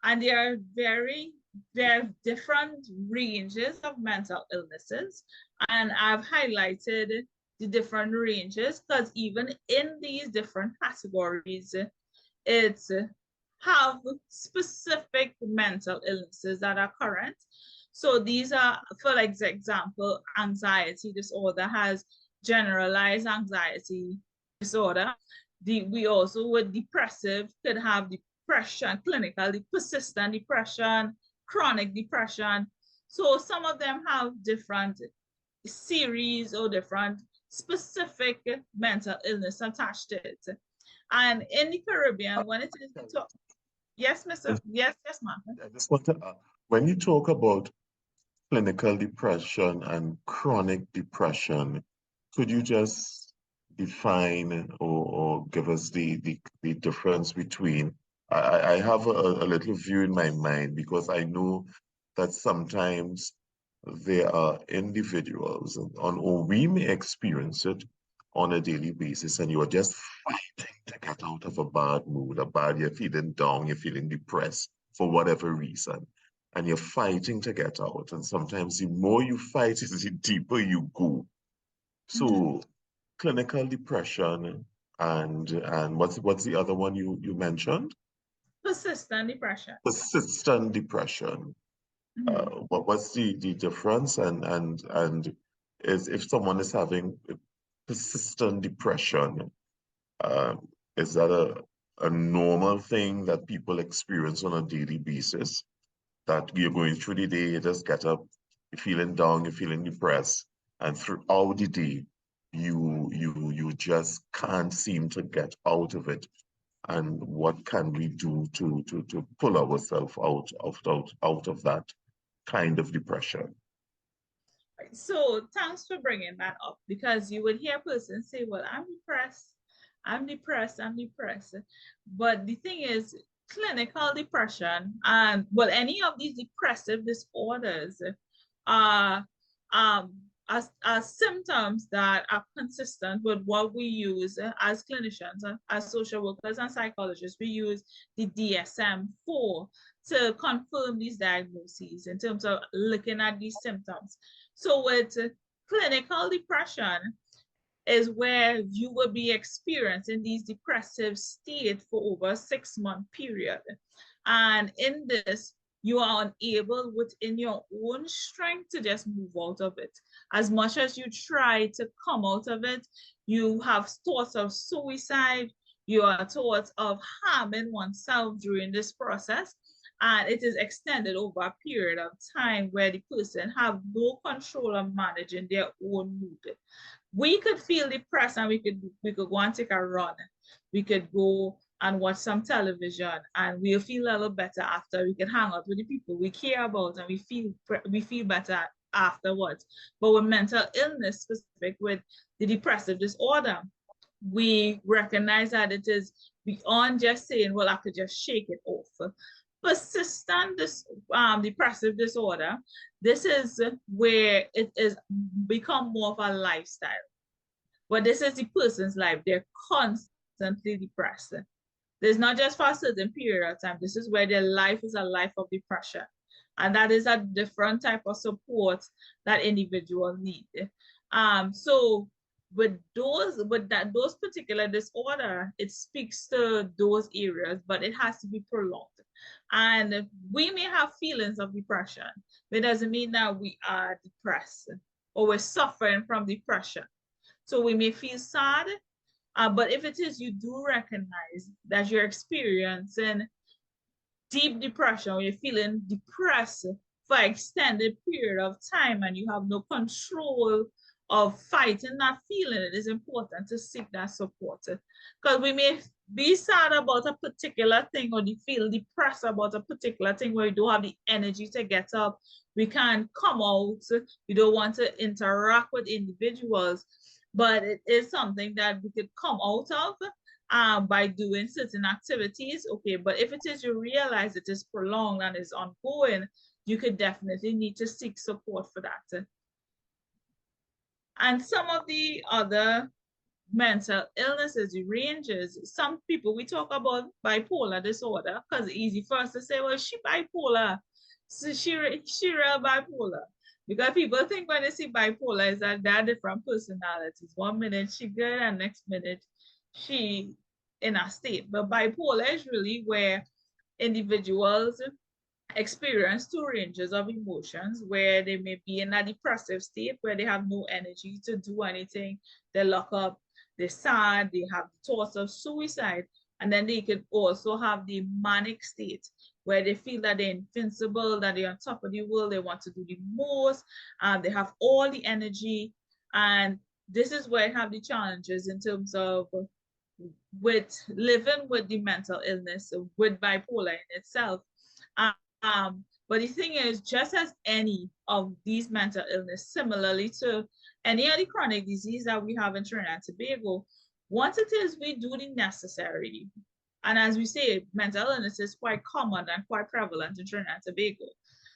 And there are different ranges of mental illnesses. And I've highlighted the different ranges because even in these different categories, it's have specific mental illnesses that are current. So these are, for example, anxiety disorder has generalized anxiety disorder. We also with depressive could have depression, clinically persistent depression, chronic depression. So some of them have different series or different specific mental illness attached to it. And in the Caribbean, when it is yes, Mr. Yes, ma'am.
I just want to, when you talk about clinical depression and chronic depression, could you just define or give us the difference between, I have a little view in my mind because I know that sometimes there are individuals or we may experience it on a daily basis and you are just fighting to get out of a bad mood, you're feeling down, you're feeling depressed for whatever reason, and you're fighting to get out. And sometimes the more you fight, the deeper you go. So clinical depression and what's the other one you mentioned?
Persistent depression.
Persistent depression. What's the difference? And is if someone is having persistent depression, is that a normal thing that people experience on a daily basis? That you're going through the day, you just get up, you're feeling down, you're feeling depressed, and throughout the day, you just can't seem to get out of it. And what can we do to pull ourselves out of that kind of depression?
So thanks for bringing that up because you would hear persons say, well, I'm depressed. But the thing is, clinical depression and well, any of these depressive disorders are symptoms that are consistent with what we use as clinicians, as social workers and psychologists. We use the DSM-4 to confirm these diagnoses in terms of looking at these symptoms. So with clinical depression is where you will be experiencing these depressive states for over a 6-month period. And in this, you are unable within your own strength to just move out of it. As much as you try to come out of it, you have thoughts of suicide, you are thoughts of harming oneself during this process. and it is extended over a period of time where the person have no control of managing their own mood. We could feel depressed and we could go and take a run. We could go and watch some television and we'll feel a little better after. We can hang out with the people we care about and we feel better afterwards. But with mental illness specific with the depressive disorder, we recognize that it is beyond just saying, well, I could just shake it off. Persistent depressive disorder, this is where it is become more of a lifestyle. But this is the person's life. They're constantly depressed. There's not just for a certain period of time. This is where their life is a life of depression. And that is a different type of support that individuals need. So with those particular disorder, it speaks to those areas, but it has to be prolonged. And we may have feelings of depression, but it doesn't mean that we are depressed or we're suffering from depression. So we may feel sad, but if it is, you do recognize that you're experiencing deep depression, or you're feeling depressed for an extended period of time and you have no control of fighting that feeling, it is important to seek that support. Because we may be sad about a particular thing or feel depressed about a particular thing where we don't have the energy to get up. We can't come out. We don't want to interact with individuals. But it is something that we could come out of by doing certain activities. Okay, but if it is you realize it is prolonged and is ongoing, you could definitely need to seek support for that. And some of the other mental illnesses, ranges. Some people, we talk about bipolar disorder because it's easy for us to say, well, she bipolar. So she real bipolar. Because people think when they see bipolar is that they're different personalities. 1 minute she good and next minute she in a state. But bipolar is really where individuals experience two ranges of emotions where they may be in a depressive state where they have no energy to do anything. They lock up, they're sad, they have thoughts of suicide. And then they could also have the manic state where they feel that they're invincible, that they're on top of the world, they want to do the most, they have all the energy. And this is where I have the challenges in terms of with living with the mental illness, with bipolar in itself. But the thing is, just as any of these mental illness, similarly to any of the chronic disease that we have in Trinidad and Tobago, once it is we do the necessary, and as we say, mental illness is quite common and quite prevalent in Trinidad and Tobago.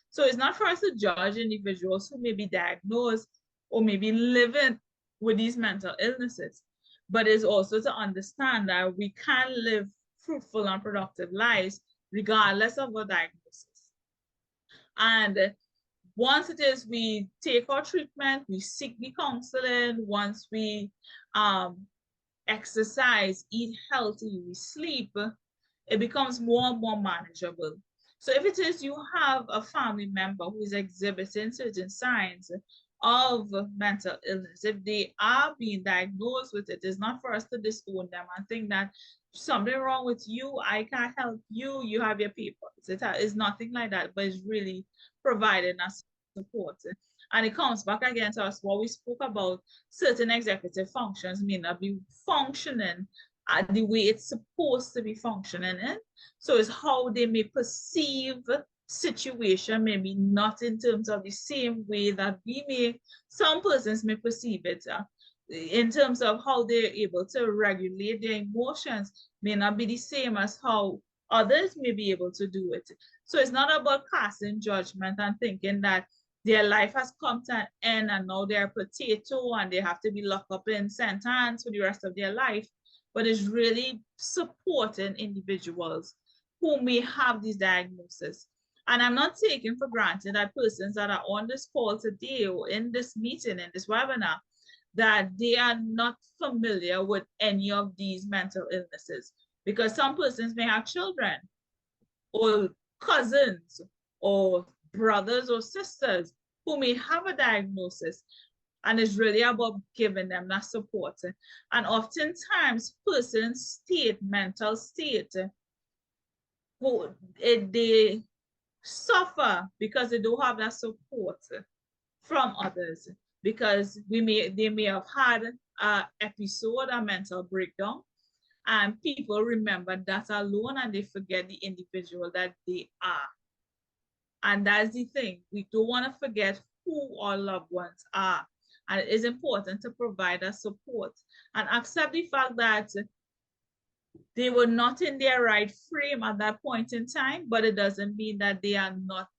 So it's not for us to judge individuals who may be diagnosed or maybe living with these mental illnesses, but it's also to understand that we can live fruitful and productive lives regardless of our diagnosis. And once it is we take our treatment, we seek the counseling, once we exercise, eat healthy, we sleep, it becomes more and more manageable. So if it is you have a family member who is exhibiting certain signs of mental illness, if they are being diagnosed with it, it's not for us to disown them and think that something wrong with you, I can't help you, you have your papers. It is nothing like that, but it's really providing us support. And it comes back again to us what we spoke about, certain executive functions may not be functioning the way it's supposed to be functioning in. So it's how they may perceive situation, maybe not in terms of the same way that some persons may perceive it. In terms of how they're able to regulate their emotions may not be the same as how others may be able to do it. So it's not about casting judgment and thinking that their life has come to an end and now they're a potato and they have to be locked up in sentence for the rest of their life, but it's really supporting individuals who may have these diagnoses. And I'm not taking for granted that persons that are on this call today or in this meeting, in this webinar, that they are not familiar with any of these mental illnesses, because some persons may have children or cousins or brothers or sisters who may have a diagnosis, and it's really about giving them that support. And oftentimes persons' mental state, they suffer because they don't have that support from others, because they may have had an episode, a mental breakdown, and people remember that alone and they forget the individual that they are. And that's the thing. We don't want to forget who our loved ones are. And it is important to provide us support and accept the fact that they were not in their right frame at that point in time, but it doesn't mean that they are not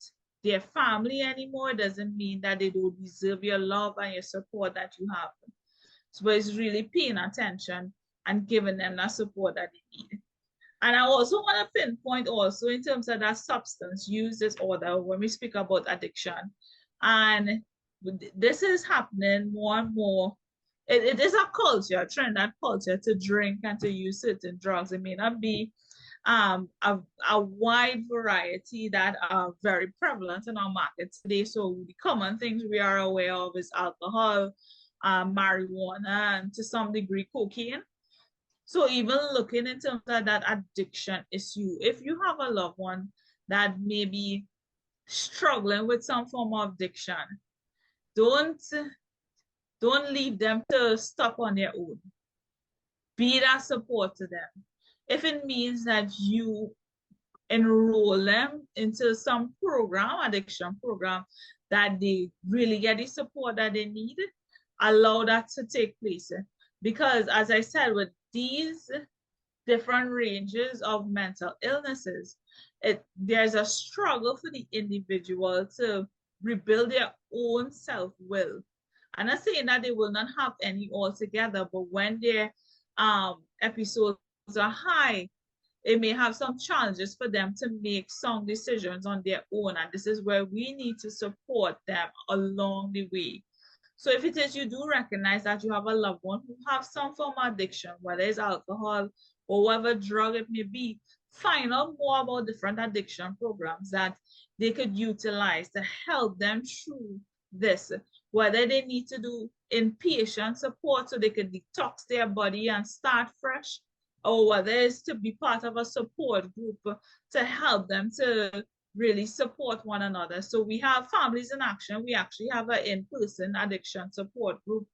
their family anymore. It doesn't mean that they don't deserve your love and your support that you have. So it's really paying attention and giving them that support that they need. And I also want to pinpoint also in terms of that substance use disorder when we speak about addiction. And this is happening more and more. It is a culture, a trend, that culture to drink and to use certain drugs. It may not be a wide variety that are very prevalent in our market today. So the common things we are aware of is alcohol, marijuana, and to some degree cocaine. So even looking in terms of that addiction issue, if you have a loved one that may be struggling with some form of addiction, don't leave them to stop on their own. Be that support to them. If it means that you enroll them into some program, addiction program, that they really get the support that they need, allow that to take place. Because as I said, with these different ranges of mental illnesses, there's a struggle for the individual to rebuild their own self-will. I'm not saying that they will not have any altogether, but when their episodes are high, it may have some challenges for them to make some decisions on their own. And this is where we need to support them along the way. So if it is you do recognize that you have a loved one who have some form of addiction, whether it's alcohol or whatever drug it may be, find out more about different addiction programs that they could utilize to help them through this, whether they need to do inpatient support so they could detox their body and start fresh, or whether it's to be part of a support group to help them to really support one another. So we have Families in Action. We actually have an in-person addiction support group.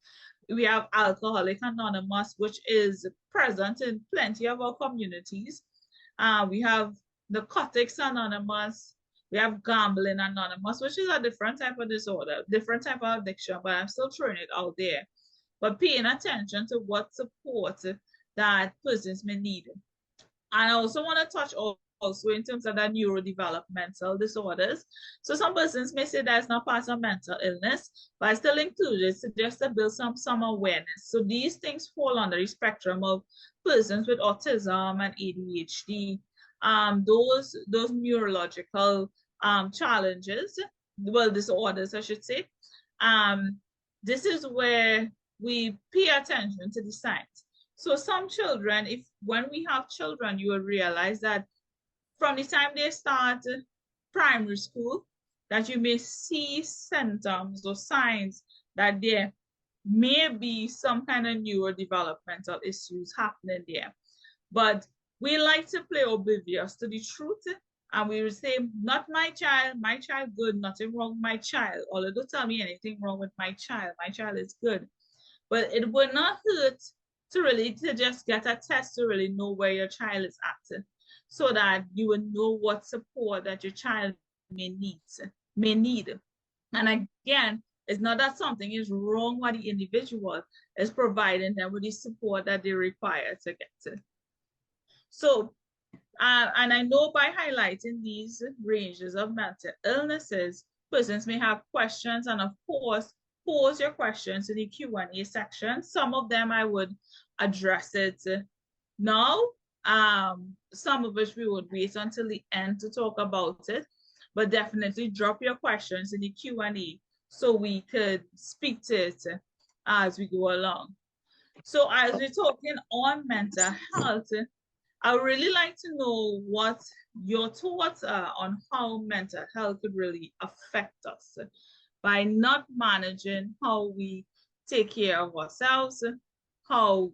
We have Alcoholic Anonymous, which is present in plenty of our communities. We have Narcotics Anonymous. We have Gambling Anonymous, which is a different type of disorder, different type of addiction, but I'm still throwing it out there. But paying attention to what support that persons may need. And I also want to touch also in terms of the neurodevelopmental disorders. So some persons may say that's not part of mental illness, but I still include it so just to build some awareness. So these things fall under the spectrum of persons with autism and ADHD, those neurological challenges, well, disorders, I should say. This is where we pay attention to the signs. So some children, when we have children, you will realize that from the time they start primary school, that you may see symptoms or signs that there may be some kind of neurodevelopmental issues happening there. But we like to play oblivious to the truth, and we will say, not my child good, nothing wrong with my child. Although don't tell me anything wrong with my child is good. But it would not hurt to just get a test to really know where your child is at, so that you will know what support that your child may need. And again, it's not that something is wrong with the individual, it's providing them with the support that they require to get to. So, and I know by highlighting these ranges of mental illnesses, persons may have questions, and of course, pose your questions in the Q&A section. Some of them I would address it now. Some of which we would wait until the end to talk about it, but definitely drop your questions in the Q&A so we could speak to it as we go along. So as we're talking on mental health, I would really like to know what your thoughts are on how mental health could really affect us by not managing how we take care of ourselves, how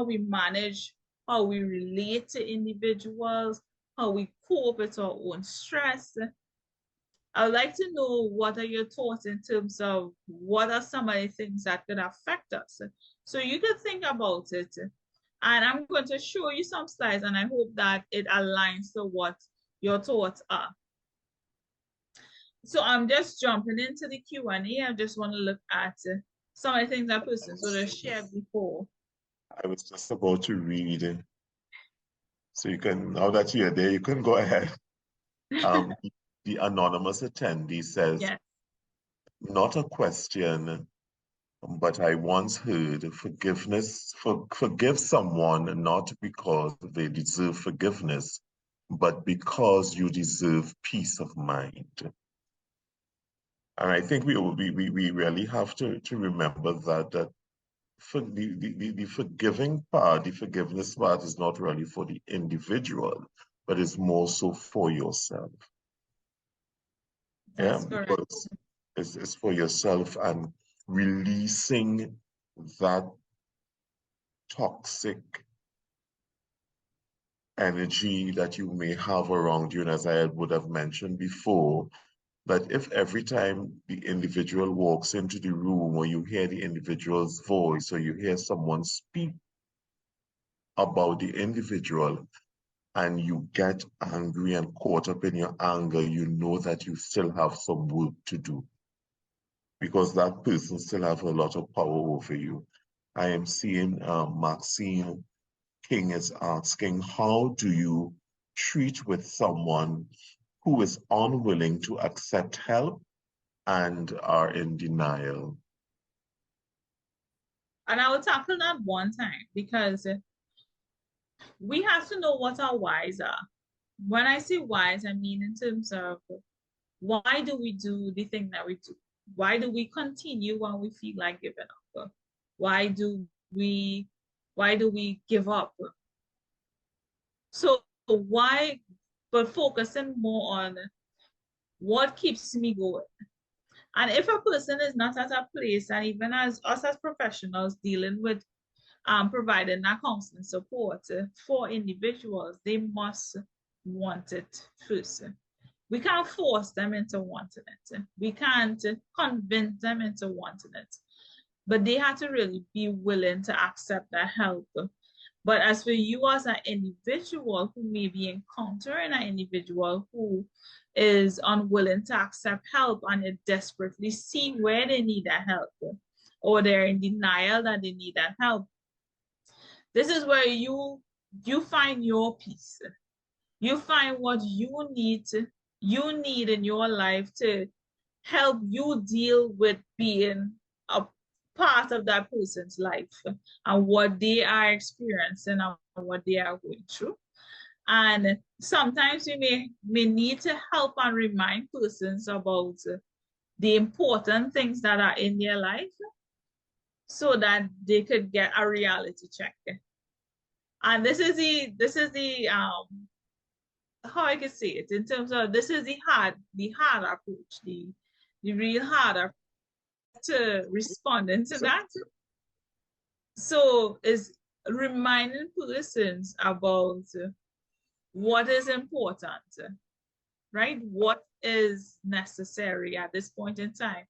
we manage, how we relate to individuals, how we cope with our own stress. I would like to know what are your thoughts in terms of what are some of the things that could affect us. So you can think about it. And I'm going to show you some slides, and I hope that it aligns to what your thoughts are. So I'm just jumping into the Q&A. I just want to look at some of the things that persons would have shared before.
I was just about to read. So you can, now that you're there, you can go ahead. The anonymous attendee says,
Yes.
not a question, but I once heard forgive someone not because they deserve forgiveness, but because you deserve peace of mind. And I think we really have to remember that for the forgiving part, the forgiveness part is not really for the individual, but it's more so for yourself.
That's
Yeah,
correct.
because it's for yourself and releasing that toxic energy that you may have around you. And as I would have mentioned before, that if every time the individual walks into the room or you hear the individual's voice or you hear someone speak about the individual and you get angry and caught up in your anger, you know that you still have some work to do because that person still have a lot of power over you. I am seeing Maxine King is asking, how do you treat with someone who is unwilling to accept help and are in denial?
And I will tackle that one time because we have to know what our whys are. When I say whys, I mean in terms of why do we do the thing that we do? Why do we continue when we feel like giving up? Why do we give up? So why, but focusing more on what keeps me going. And if a person is not at a place, and even as us as professionals dealing with providing that counseling support for individuals, they must want it first. We can't force them into wanting it. We can't convince them into wanting it. But they have to really be willing to accept that help. But as for you as an individual who may be encountering an individual who is unwilling to accept help and they desperately see where they need that help, or they're in denial that they need that help, this is where you find your peace. You find what you need in your life to help you deal with being a part of that person's life and what they are experiencing and what they are going through. And sometimes we may need to help and remind persons about the important things that are in their life so that they could get a reality check. And this is the how I can say it in terms of this is the hard approach, the real hard approach to responding to that. So is reminding persons about what is important, right? What is necessary at this point in time,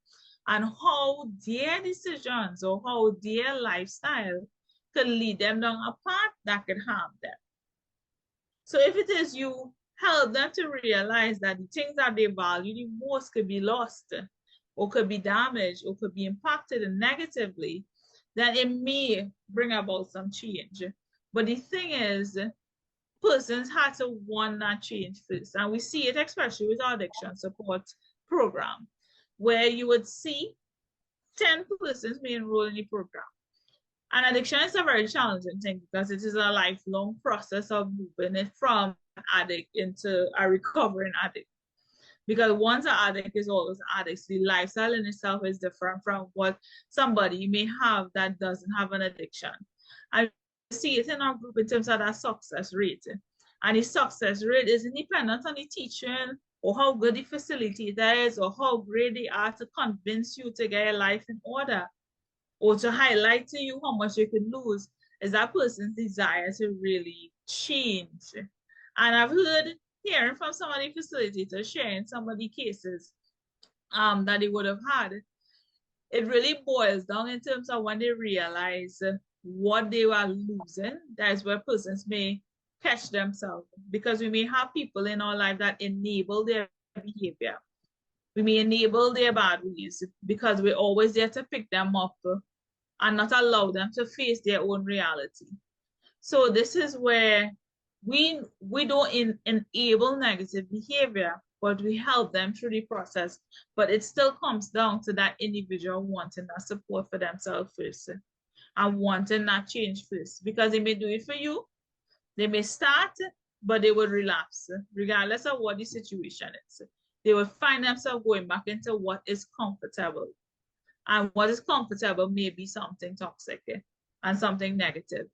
and how their decisions or how their lifestyle could lead them down a path that could harm them. So if it is you help them to realize that the things that they value the most could be lost or could be damaged or could be impacted negatively, then it may bring about some change. But the thing is, persons had to want that change first. And we see it especially with our addiction support program, where you would see 10 persons may enroll in the program. And addiction is a very challenging thing because it is a lifelong process of moving it from an addict into a recovering addict. Because once an addict is always an addict, the lifestyle in itself is different from what somebody may have that doesn't have an addiction. I see it in our group in terms of that success rate. And the success rate is independent on the teaching or how good the facility is or how great they are to convince you to get your life in order or to highlight to you how much you could lose is that person's desire to really change And I've hearing from some of the facilitators sharing some of the cases that they would have had. It really boils down in terms of when they realize what they were losing. That is where persons may catch themselves, because we may have people in our life that enable their behavior. We may enable their bad ways because we're always there to pick them up and not allow them to face their own reality. So this is where we don't enable negative behavior, but we help them through the process. But it still comes down to that individual wanting that support for themselves first and wanting that change first, because they may do it for you, they may start, but they will relapse regardless of what the situation is. They will find themselves going back into what is comfortable, and what is comfortable may be something toxic and something negative.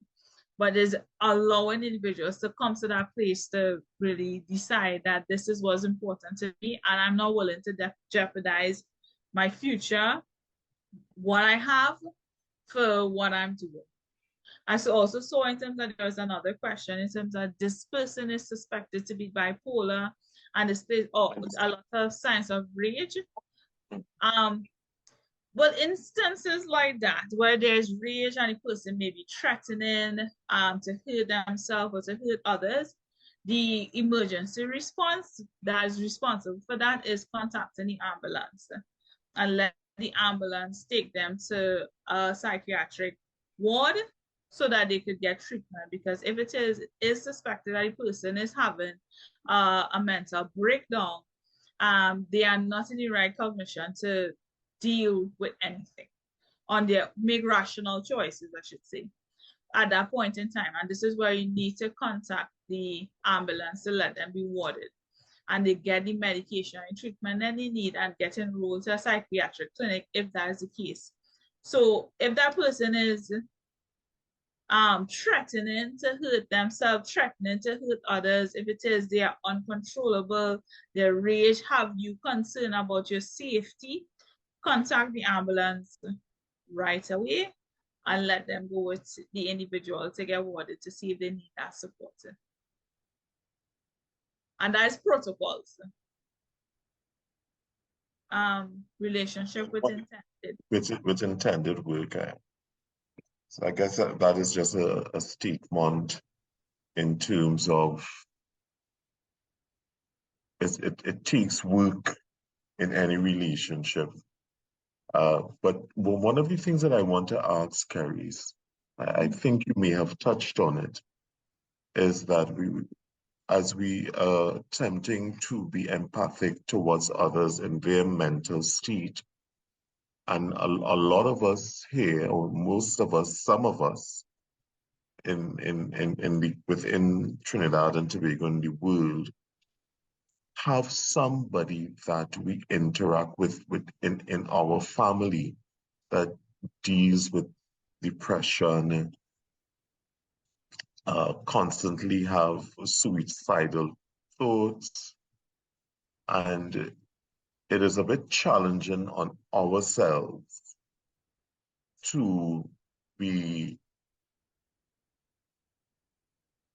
But is allowing individuals to come to that place to really decide that this is what's important to me, and I'm not willing to jeopardize my future, what I have, for what I'm doing. I also saw in terms that there was another question in terms of this person is suspected to be bipolar, and this or a lot of signs of rage. But instances like that, where there's rage and the person may be threatening to hurt themselves or to hurt others, the emergency response that is responsible for that is contacting the ambulance and let the ambulance take them to a psychiatric ward so that they could get treatment. Because if it is suspected that the person is having a mental breakdown, they are not in the right cognition to deal with anything on their make rational choices, I should say, at that point in time. And this is where you need to contact the ambulance to let them be warded, and they get the medication and treatment that they need and get enrolled to a psychiatric clinic if that is the case. So if that person is threatening to hurt themselves, threatening to hurt others, if it is they are uncontrollable, their rage have you concerned about your safety, contact the ambulance right away and let them go with the individual to get warded to see if they need that support. And that is protocols. Relationship with intended.
With intended work. So I guess that is just a statement in terms of it takes work in any relationship. But one of the things that I want to ask, Carrie, I think you may have touched on it, is that as we are attempting to be empathic towards others in their mental state, and a lot of us here, or most of us, some of us, within Trinidad and Tobago and the world, have somebody that we interact with in our family that deals with depression, constantly have suicidal thoughts, and it is a bit challenging on ourselves to be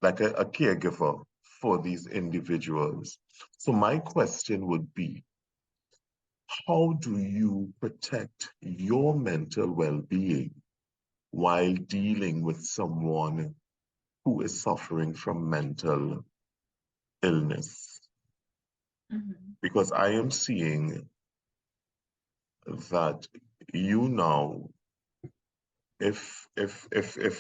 like a caregiver for these individuals. So my question would be, how do you protect your mental well-being while dealing with someone who is suffering from mental illness? Because I am seeing that you now, if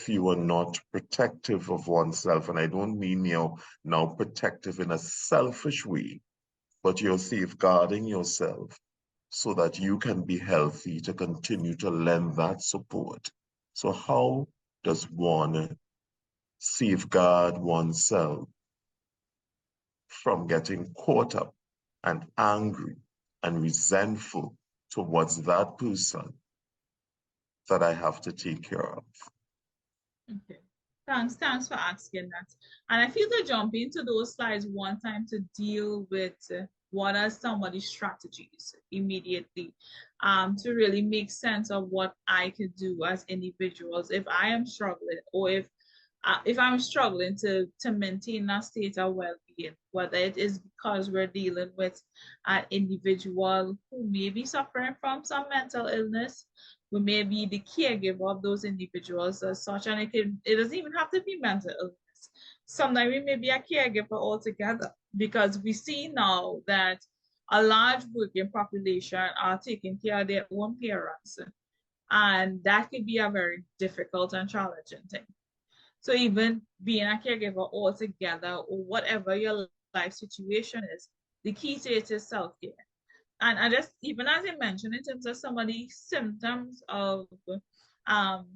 you are not protective of oneself, and I don't mean you're now protective in a selfish way, but you're safeguarding yourself so that you can be healthy to continue to lend that support. So how does one safeguard oneself from getting caught up and angry and resentful towards that person that I have to take care of?
Okay. Thanks for asking that. And I feel to jump into those slides one time to deal with what are some of the strategies immediately to really make sense of what I could do as individuals if I am struggling, or if if I'm struggling to maintain a state of well-being, whether it is because we're dealing with an individual who may be suffering from some mental illness, we may be the caregiver of those individuals as such, and it doesn't even have to be mental illness. Sometimes we may be a caregiver altogether because we see now that a large working population are taking care of their own parents, and that could be a very difficult and challenging thing. So even being a caregiver altogether or whatever your life situation is, the key to it is self-care. And I just, even as I mentioned, in terms of some of the symptoms of um,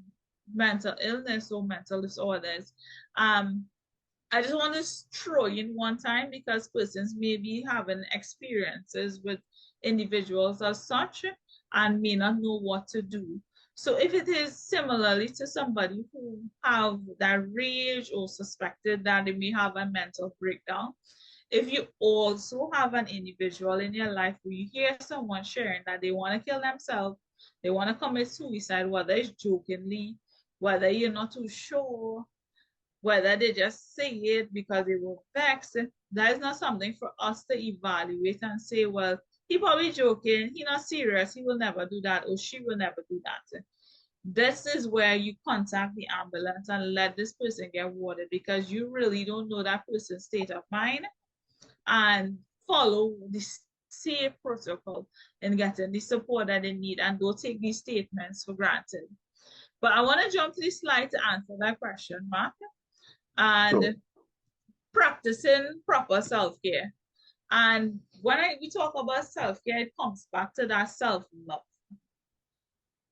mental illness or mental disorders, I just want to throw in one time because persons may be having experiences with individuals as such and may not know what to do. So if it is similarly to somebody who have that rage or suspected that they may have a mental breakdown, if you also have an individual in your life where you hear someone sharing that they want to kill themselves, they want to commit suicide, whether it's jokingly, whether you're not too sure, whether they just say it because they were vexed, that is not something for us to evaluate and say, well, he probably joking, he not serious, he will never do that, or she will never do that. This is where you contact the ambulance and let this person get watered because you really don't know that person's state of mind, and follow the safe protocol in getting the support that they need, and don't take these statements for granted. But I want to jump to this slide to answer that question, Mark. And
Sure.
practicing proper self-care. And when we talk about self-care, it comes back to that self-love.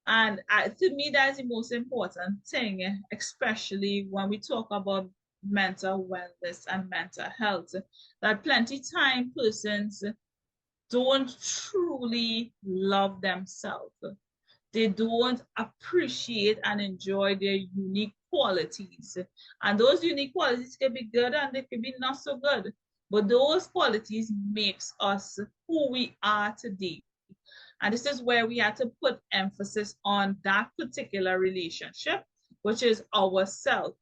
And to me, that's the most important thing, especially when we talk about mental wellness and mental health, that plenty time persons don't truly love themselves. They don't appreciate and enjoy their unique qualities. And those unique qualities can be good and they can be not so good. But those qualities makes us who we are today. And this is where we have to put emphasis on that particular relationship, which is ourself.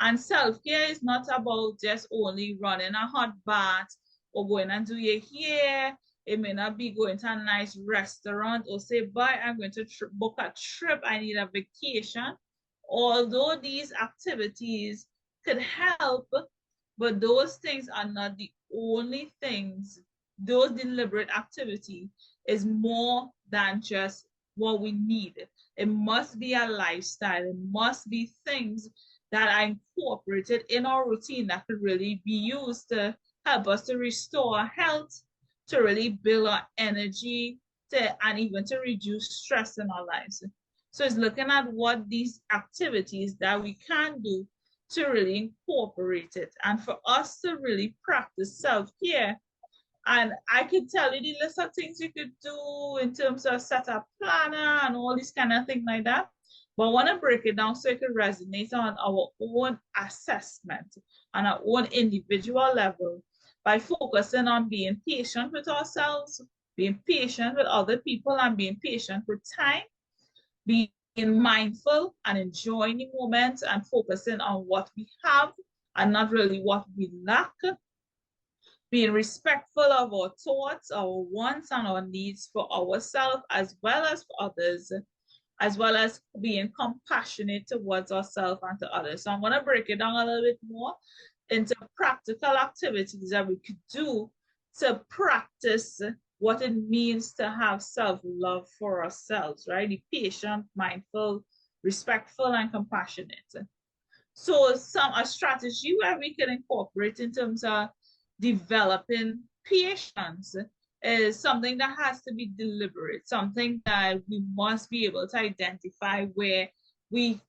And self-care is not about just only running a hot bath or going and do your hair. It may not be going to a nice restaurant or say, bye, I'm going to book a trip. I need a vacation. Although these activities could help, but those things are not the only things. Those deliberate activity is more than just what we need. It must be a lifestyle. It must be things that are incorporated in our routine that could really be used to help us to restore our health, to really build our energy, and even to reduce stress in our lives. So it's looking at what these activities that we can do to really incorporate it. And for us to really practice self-care, and I could tell you the list of things you could do in terms of set a planner and all these kind of things like that. But I want to break it down so it could resonate on our own assessment on our own individual level by focusing on being patient with ourselves, being patient with other people, and being patient with time, being mindful and enjoying the moment and focusing on what we have and not really what we lack, being respectful of our thoughts, our wants, and our needs for ourselves as well as for others, as well as being compassionate towards ourselves and to others. So I'm going to break it down a little bit more into practical activities that we could do to practice what it means to have self-love for ourselves, right? Be patient, mindful, respectful, and compassionate. So a strategy where we can incorporate in terms of developing patience is something that has to be deliberate, something that we must be able to identify where we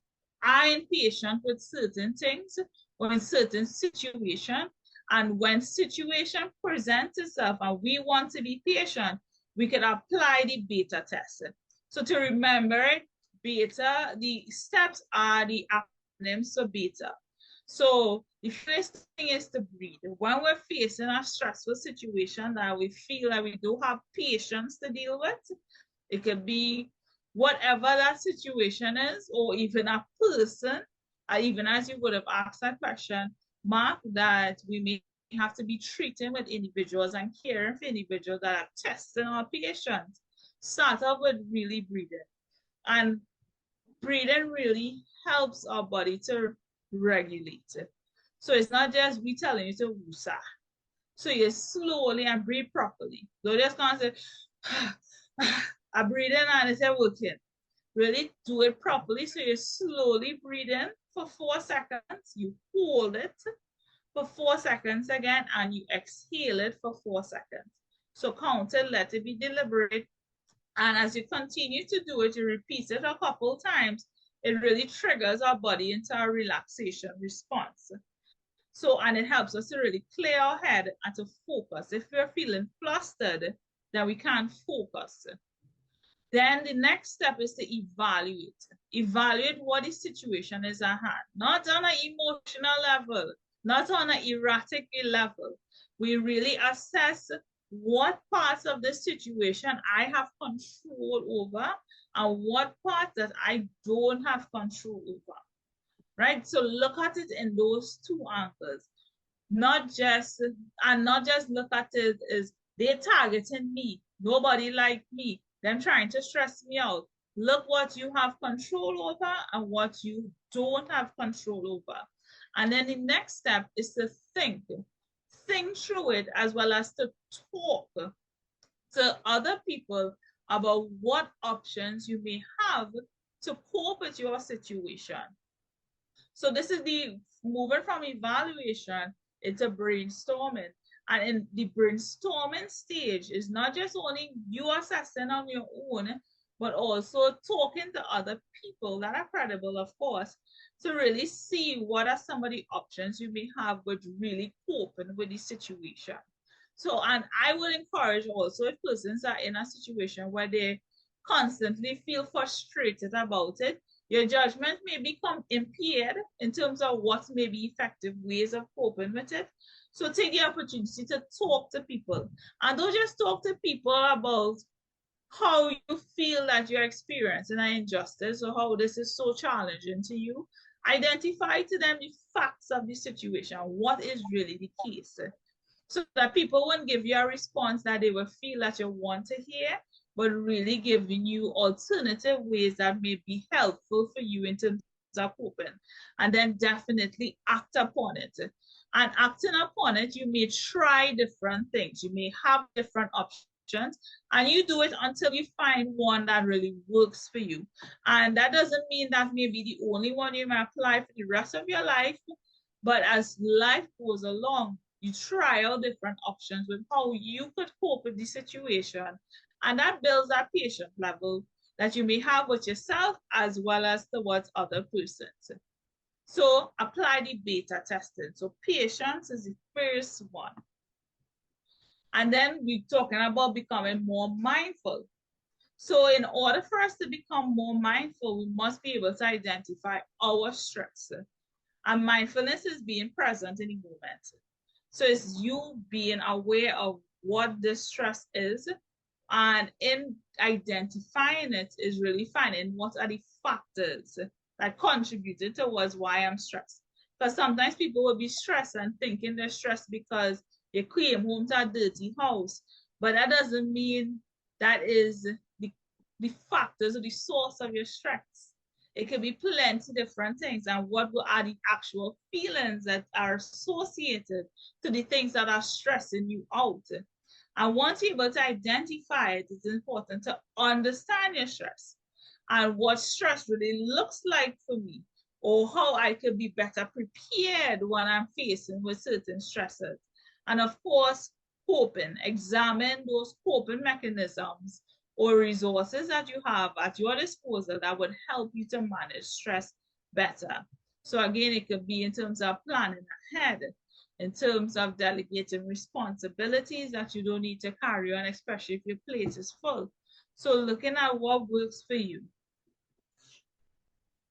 are impatient with certain things or in certain situations. And when situation presents itself and we want to be patient, we can apply the beta test. So to remember it, beta, the steps are the acronyms for beta. So the first thing is to breathe. When we're facing a stressful situation that we feel that we don't have patience to deal with, it could be whatever that situation is, or even a person, even as you would have asked that question, Mark, that we may have to be treating with individuals and caring for individuals that are testing our patients. Start off with really breathing. And breathing really helps our body to regulate. So it's not just we telling you to woosah. So you slowly and breathe properly. Don't just can't say, I breathe in and it's working. Really do it properly. So you slowly breathe in for 4 seconds. You hold it for 4 seconds again, and you exhale it for 4 seconds. So count it, let it be deliberate. And as you continue to do it, you repeat it a couple times, it really triggers our body into a relaxation response. So, and it helps us to really clear our head and to focus. If we're feeling flustered, then we can't focus. Then the next step is to evaluate. Evaluate what the situation is at hand, not on an emotional level, not on an erratic level. We really assess what parts of the situation I have control over and what parts that I don't have control over, right? So look at it in those two angles, not just look at it as they're targeting me, nobody like me, them trying to stress me out. Look what you have control over and what you don't have control over. And then the next step is to think through it, as well as to talk to other people about what options you may have to cope with your situation. So this is the moving from evaluation into brainstorming. And in the brainstorming stage is not just only you assessing on your own, but also talking to other people that are credible, of course, to really see what are some of the options you may have with really coping with the situation. So, and I would encourage also if persons are in a situation where they constantly feel frustrated about it, your judgment may become impaired in terms of what may be effective ways of coping with it. So take the opportunity to talk to people. And don't just talk to people about how you feel that you're experiencing an injustice or how this is so challenging to you. Identify to them the facts of the situation, what is really the case, so that people won't give you a response that they will feel that you want to hear, but really giving you alternative ways that may be helpful for you in terms of coping. And then definitely act upon it. And acting upon it, you may try different things. You may have different options, and you do it until you find one that really works for you. And that doesn't mean that may be the only one you may apply for the rest of your life, but as life goes along, you try out different options with how you could cope with the situation. And that builds that patient level that you may have with yourself as well as towards other persons. So apply the beta testing. So patience is the first one. And then we're talking about becoming more mindful. So in order for us to become more mindful, we must be able to identify our stress. And mindfulness is being present in the moment. So it's you being aware of what the stress is, and in identifying it is really finding what are the factors that contributed towards why I'm stressed. Because sometimes people will be stressed and thinking they're stressed because they came home to a dirty house, but that doesn't mean that is the factors or the source of your stress. It could be plenty different things, and what are the actual feelings that are associated to the things that are stressing you out. And once you're able to identify it, it's important to understand your stress and what stress really looks like for me, or how I could be better prepared when I'm facing with certain stresses. And of course, coping, examine those coping mechanisms or resources that you have at your disposal that would help you to manage stress better. So again, it could be in terms of planning ahead, in terms of delegating responsibilities that you don't need to carry on, especially if your plate is full. So looking at what works for you.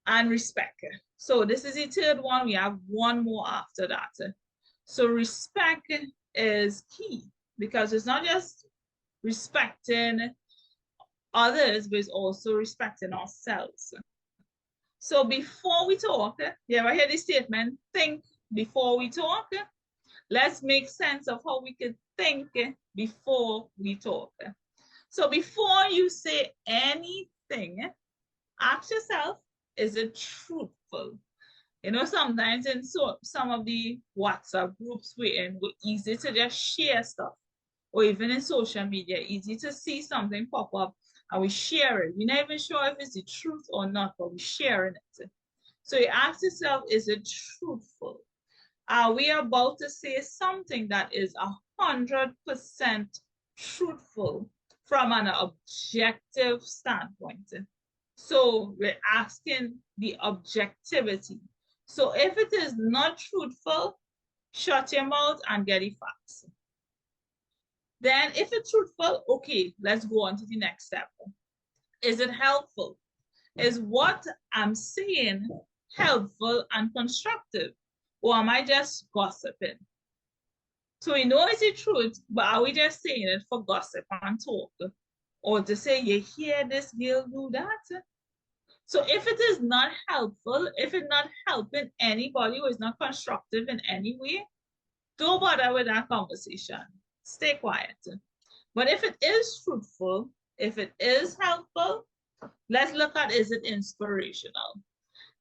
And respect. So this is the third one. We have one more after that. So respect is key, because it's not just respecting others, but it's also respecting ourselves. So before we talk, you ever hear the statement, think before we talk? Let's make sense of how we could think before we talk. So before you say anything, ask yourself, is it truthful? You know, sometimes in some of the WhatsApp groups we're in, we're easy to just share stuff, or even in social media, easy to see something pop up and we share it. We're not even sure if it's the truth or not, but we're sharing it. So you ask yourself, is it truthful? Are we about to say something that is 100% truthful from an objective standpoint? So we're asking the objectivity. So if it is not truthful, shut your mouth and get the facts. Then if it's truthful, okay, let's go on to the next step. Is it helpful? Is what I'm saying helpful and constructive? Or am I just gossiping? So we know it's the truth, but are we just saying it for gossip and talk? Or to say, you hear this girl do that? So if it is not helpful, if it's not helping anybody or is not constructive in any way, don't bother with that conversation. Stay quiet. But if it is truthful, if it is helpful, let's look at, is it inspirational?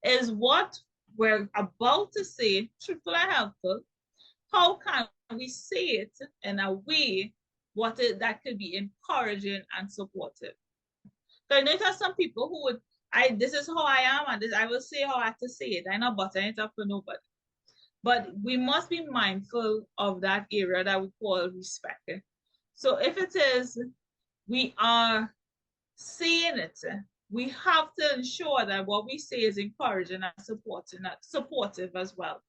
Is what we're about to say truthful and helpful? How can we say it in a way that could be encouraging and supportive? So I know there are some people who would, this is how I am, and this I will say how I have to say it. I'm not buttering it up for nobody. But we must be mindful of that area that we call respect. So if it is, we are saying it, we have to ensure that what we say is encouraging and supportive as well.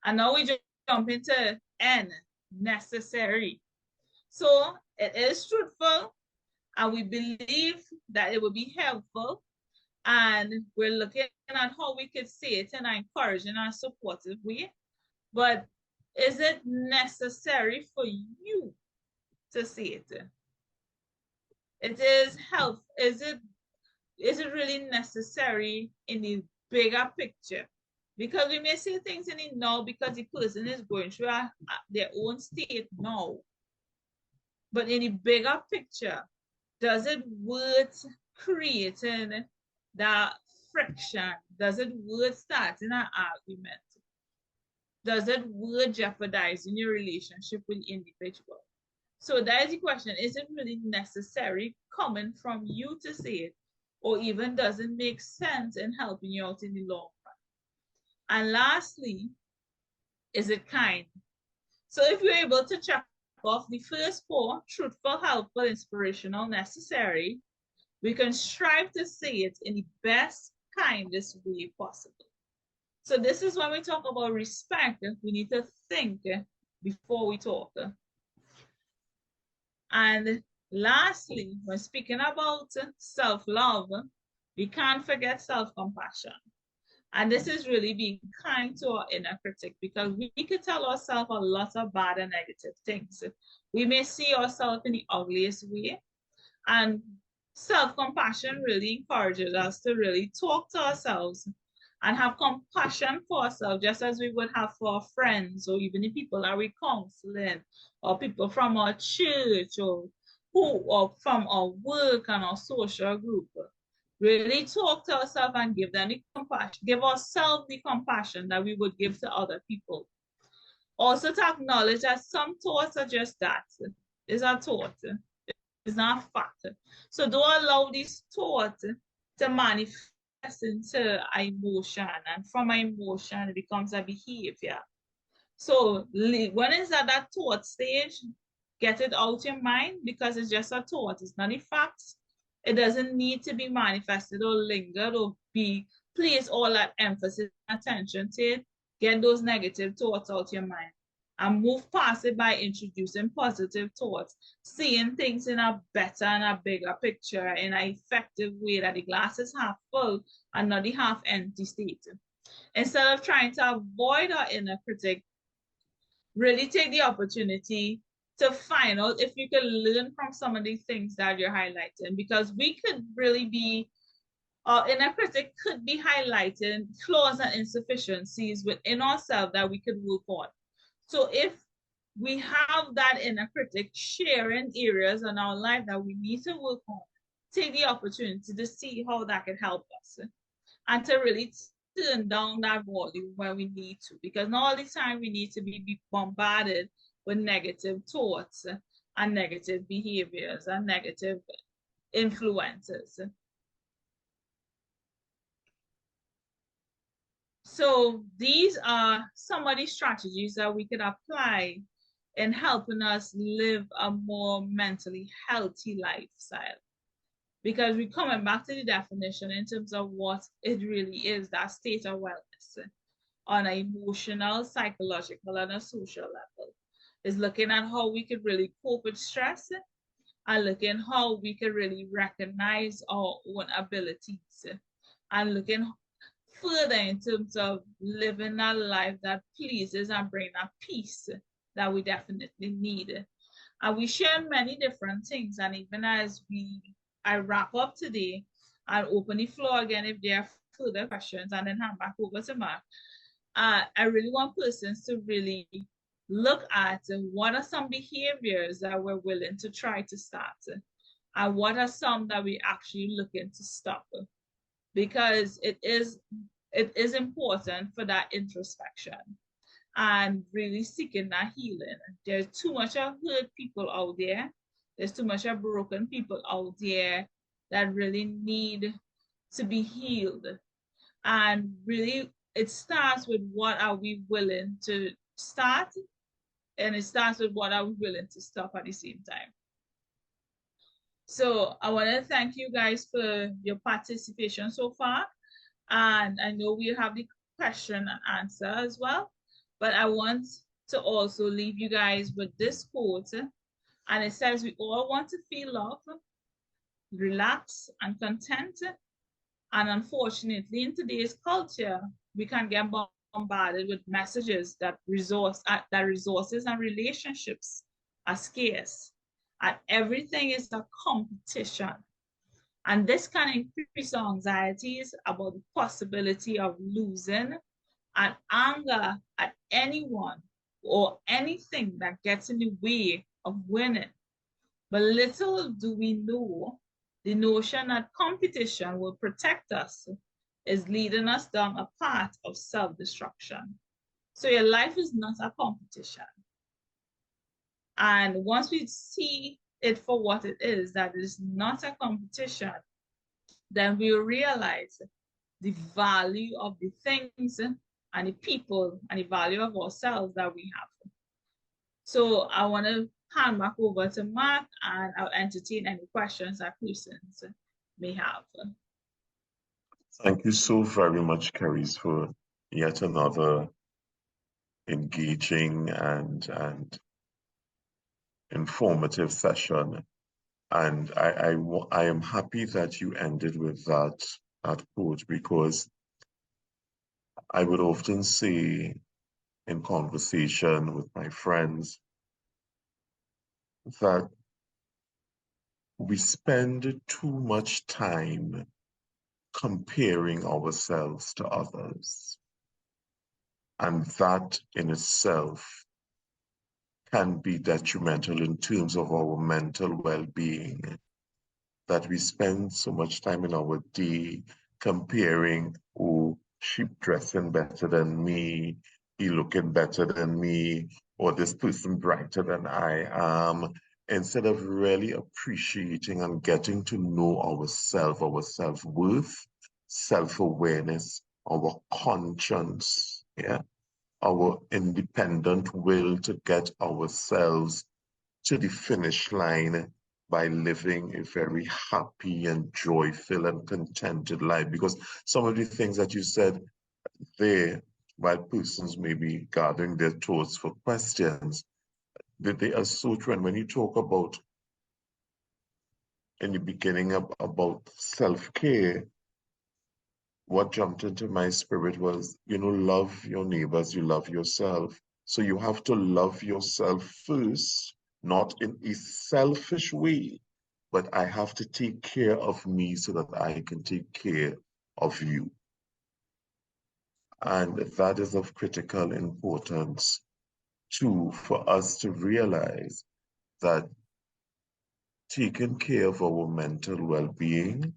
And now we just jump into N, necessary. So it is truthful, and we believe that it will be helpful. And we're looking at how we could say it in an encouraging and supportive way. But is it necessary for you to say it? It is help. Is it really necessary in the bigger picture? Because we may say things in it now because the person is going through their own state now. But in the bigger picture, does it worth creating that friction? Does it worth starting an argument? Does it worth jeopardizing your relationship with the individual? So that is the question. Is it really necessary coming from you to say it? Or even does it make sense in helping you out in the long run? And lastly, is it kind? So if you're able to check off the first four, truthful, helpful, inspirational, necessary, we can strive to say it in the best, kindest way possible. So this is when we talk about respect, we need to think before we talk. And lastly, when speaking about self-love, we can't forget self-compassion. And this is really being kind to our inner critic, because we could tell ourselves a lot of bad and negative things. We may see ourselves in the ugliest way. And self-compassion really encourages us to really talk to ourselves and have compassion for ourselves, just as we would have for our friends, or even the people that we counseling, or people from our church, or from our work and our social group. Really talk to ourselves and give them the compassion, give ourselves the compassion that we would give to other people. Also to acknowledge that some thoughts are just that. It's a thought. It's not a fact. So don't allow these thoughts to manifest into emotion, and from emotion it becomes a behavior. So when it's at that thought stage, get it out your mind, because it's just a thought. It's not a fact. It doesn't need to be manifested or lingered or be place all that emphasis and attention to it. Get those negative thoughts out your mind and move past it by introducing positive thoughts, seeing things in a better and a bigger picture, in an effective way, that the glass is half full and not the half empty state. Instead of trying to avoid our inner critic, really take the opportunity to find out if you can learn from some of these things that you're highlighting, because we could really be Our inner critic could be highlighting flaws and insufficiencies within ourselves that we could work on. So if we have that inner critic sharing areas in our life that we need to work on, take the opportunity to see how that can help us and to really turn down that volume when we need to, because not all the time we need to be bombarded with negative thoughts and negative behaviors and negative influences. So these are some of the strategies that we could apply in helping us live a more mentally healthy lifestyle. Because we're coming back to the definition in terms of what it really is, that state of wellness on an emotional, psychological, and a social level. Is looking at how we could really cope with stress and looking how we can really recognize our own abilities and looking further in terms of living a life that pleases and bring a peace that we definitely need. And we share many different things. And even as I wrap up today and open the floor again if there are further questions and then hand back over to Mark, I really want persons to really look at what are some behaviors that we're willing to try to start and what are some that we actually looking to stop, because it is important for that introspection and really seeking that healing. There's too much of hurt people out there. There's too much of broken people out there that really need to be healed. And really, it starts with what are we willing to start, and it starts with what are we willing to stop at the same time. So I want to thank you guys for your participation so far. And I know we'll have the question and answer as well. But I want to also leave you guys with this quote. And it says, we all want to feel love, relax, and content. And unfortunately, in today's culture, we can get bombarded with messages that resources and relationships are scarce. And everything is a competition. And this can increase our anxieties about the possibility of losing and anger at anyone or anything that gets in the way of winning. But little do we know, the notion that competition will protect us is leading us down a path of self-destruction. So your life is not a competition. And once we see it for what it is, that it is not a competition, then we will realize the value of the things and the people and the value of ourselves that we have. So I want to hand back over to Mark, and I'll entertain any questions that persons may have.
Thank you so very much, Caris, for yet another engaging and informative session. And I am happy that you ended with that quote, because I would often say in conversation with my friends that we spend too much time comparing ourselves to others. And that in itself can be detrimental in terms of our mental well-being, that we spend so much time in our day comparing, oh, she dressing better than me, he looking better than me, or this person brighter than I am, instead of really appreciating and getting to know ourselves, our self-worth, self-awareness, our conscience, yeah, our independent will to get ourselves to the finish line by living a very happy and joyful and contented life. Because some of the things that you said there, while persons may be gathering their thoughts for questions, that they are so true. And when you talk about in the beginning about self-care, what jumped into my spirit was, love your neighbors, you love yourself. So you have to love yourself first, not in a selfish way, but I have to take care of me so that I can take care of you. And that is of critical importance too, for us to realize that taking care of our mental well-being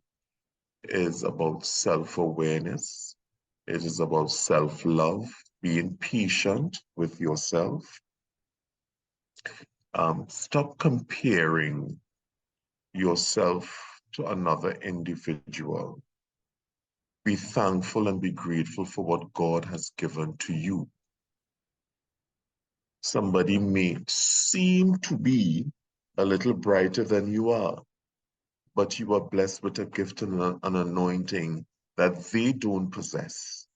is about self-awareness. It is about self-love, being patient with yourself. Stop comparing yourself to another individual. Be thankful and be grateful for what God has given to you. Somebody may seem to be a little brighter than you are, but you are blessed with a gift and an anointing that they don't possess.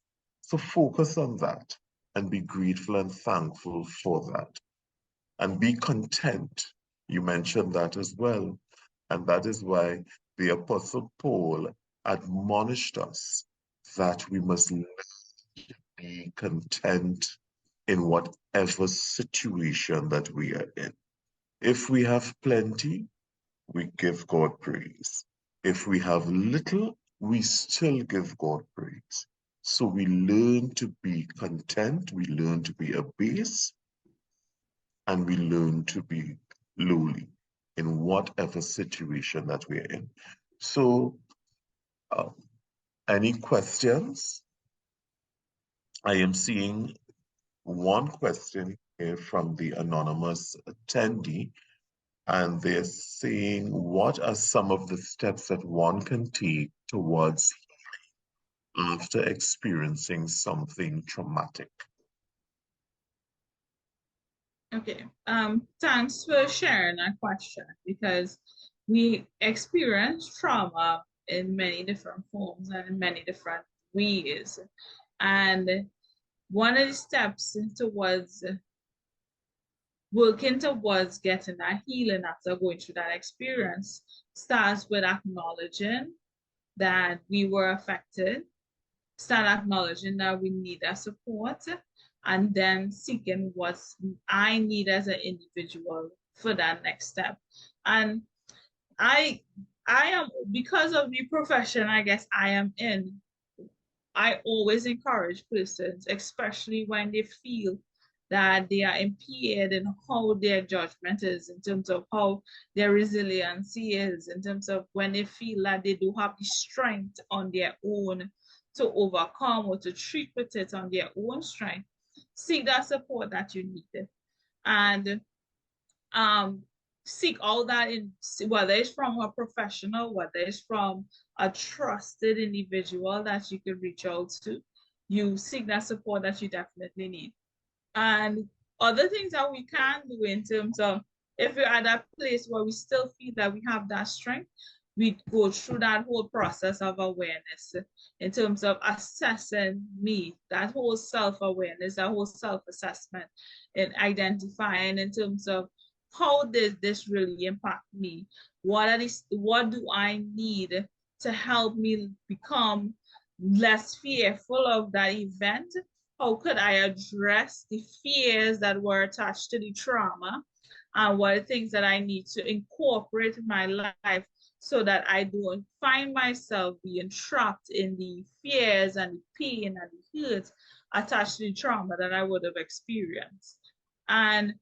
So focus on that and be grateful and thankful for that. And be content. You mentioned that as well. And that is why the Apostle Paul admonished us that we must be content in whatever situation that we are in. If we have plenty, we give God praise. If we have little, we still give God praise. So we learn to be content, we learn to be abased, and we learn to be lowly in whatever situation that we're in. So, any questions? I am seeing one question here from the anonymous attendee, and they're saying, what are some of the steps that one can take towards after experiencing something traumatic?
Okay, thanks for sharing that question, because we experience trauma in many different forms and in many different ways. And one of the steps towards working towards getting that healing after going through that experience starts with acknowledging that we were affected, start acknowledging that we need that support, and then seeking what I need as an individual for that next step. And I am, because of the profession I guess I am in, I always encourage persons, especially when they feel that they are impaired in how their judgment is, in terms of how their resiliency is, in terms of when they feel that they do have the strength on their own to overcome or to treat with it on their own strength. Seek that support that you need. And seek all that in, whether it's from a professional, whether it's from a trusted individual that you can reach out to. You seek that support that you definitely need. And other things that we can do in terms of, if we're at that place where we still feel that we have that strength, we go through that whole process of awareness in terms of assessing me, that whole self-awareness, that whole self-assessment, and identifying in terms of how does this really impact me? What do I need to help me become less fearful of that event? How could I address the fears that were attached to the trauma? And what are things that I need to incorporate in my life so that I don't find myself being trapped in the fears and the pain and the hurt attached to the trauma that I would have experienced. And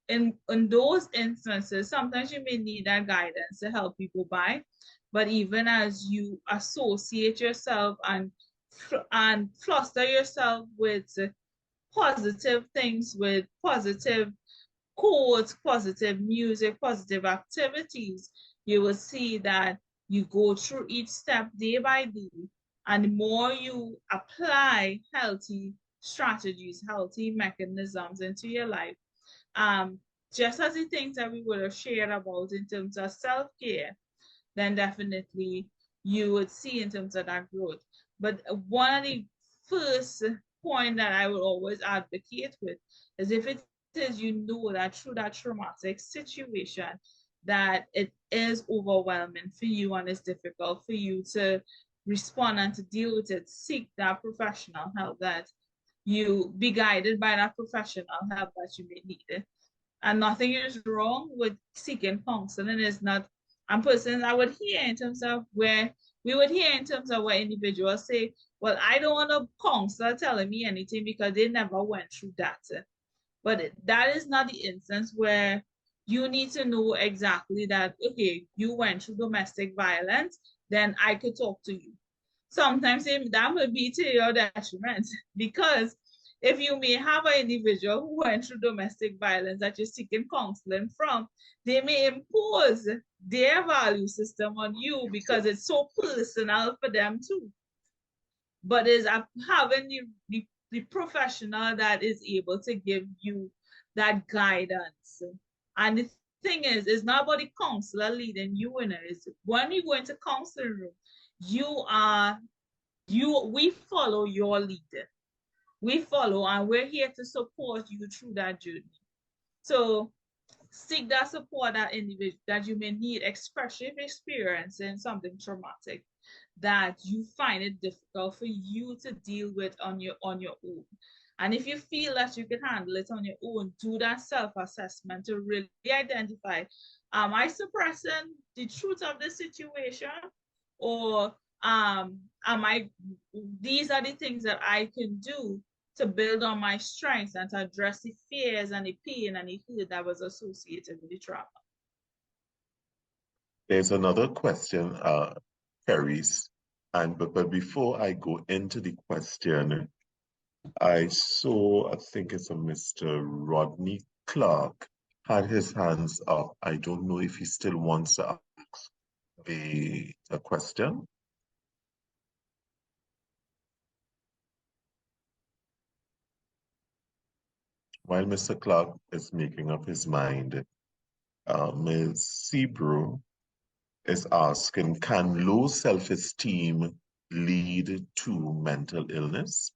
in those instances, sometimes you may need that guidance to help people by, but even as you associate yourself and fluster yourself with positive things, with positive quotes, positive music, positive activities, you will see that you go through each step day by day. And the more you apply healthy strategies, healthy mechanisms into your life, just as the things that we would have shared about in terms of self-care, then definitely you would see in terms of that growth. But one of the first point that I would always advocate with is, if it is, you know that through that traumatic situation, that it is overwhelming for you and it's difficult for you to respond and to deal with it, seek that professional help, that you be guided by that professional help that you may need. And nothing is wrong with seeking counseling. It's not And persons I would hear in terms of where we would hear in terms of where individuals say, well, I don't want a counselor telling me anything because they never went through that. But that is not the instance where you need to know exactly that, okay, you went through domestic violence, then I could talk to you. Sometimes that would be to your detriment because if you may have an individual who went through domestic violence that you're seeking counseling from, they may impose their value system on you because it's so personal for them too. But is having the professional that is able to give you that guidance. And the thing is, it's not about the counselor leading you in it. It's when you go into counseling room, we follow your leader. We follow and we're here to support you through that journey. So seek that support that individual that you may need, especially if experiencing something traumatic that you find it difficult for you to deal with on your own. And if you feel that you can handle it on your own, do that self-assessment to really identify, am I suppressing the truth of the situation? Or these are the things that I can do to build on my strengths and to address the fears and the pain and the hurt that was associated with the trauma.
There's another question, Paris, but before I go into the question, I think it's a Mr. Rodney Clark had his hands up. I don't know if he still wants to ask the question. While Mr. Clark is making up his mind, Ms. Sebro is asking, can low self-esteem lead to mental illness?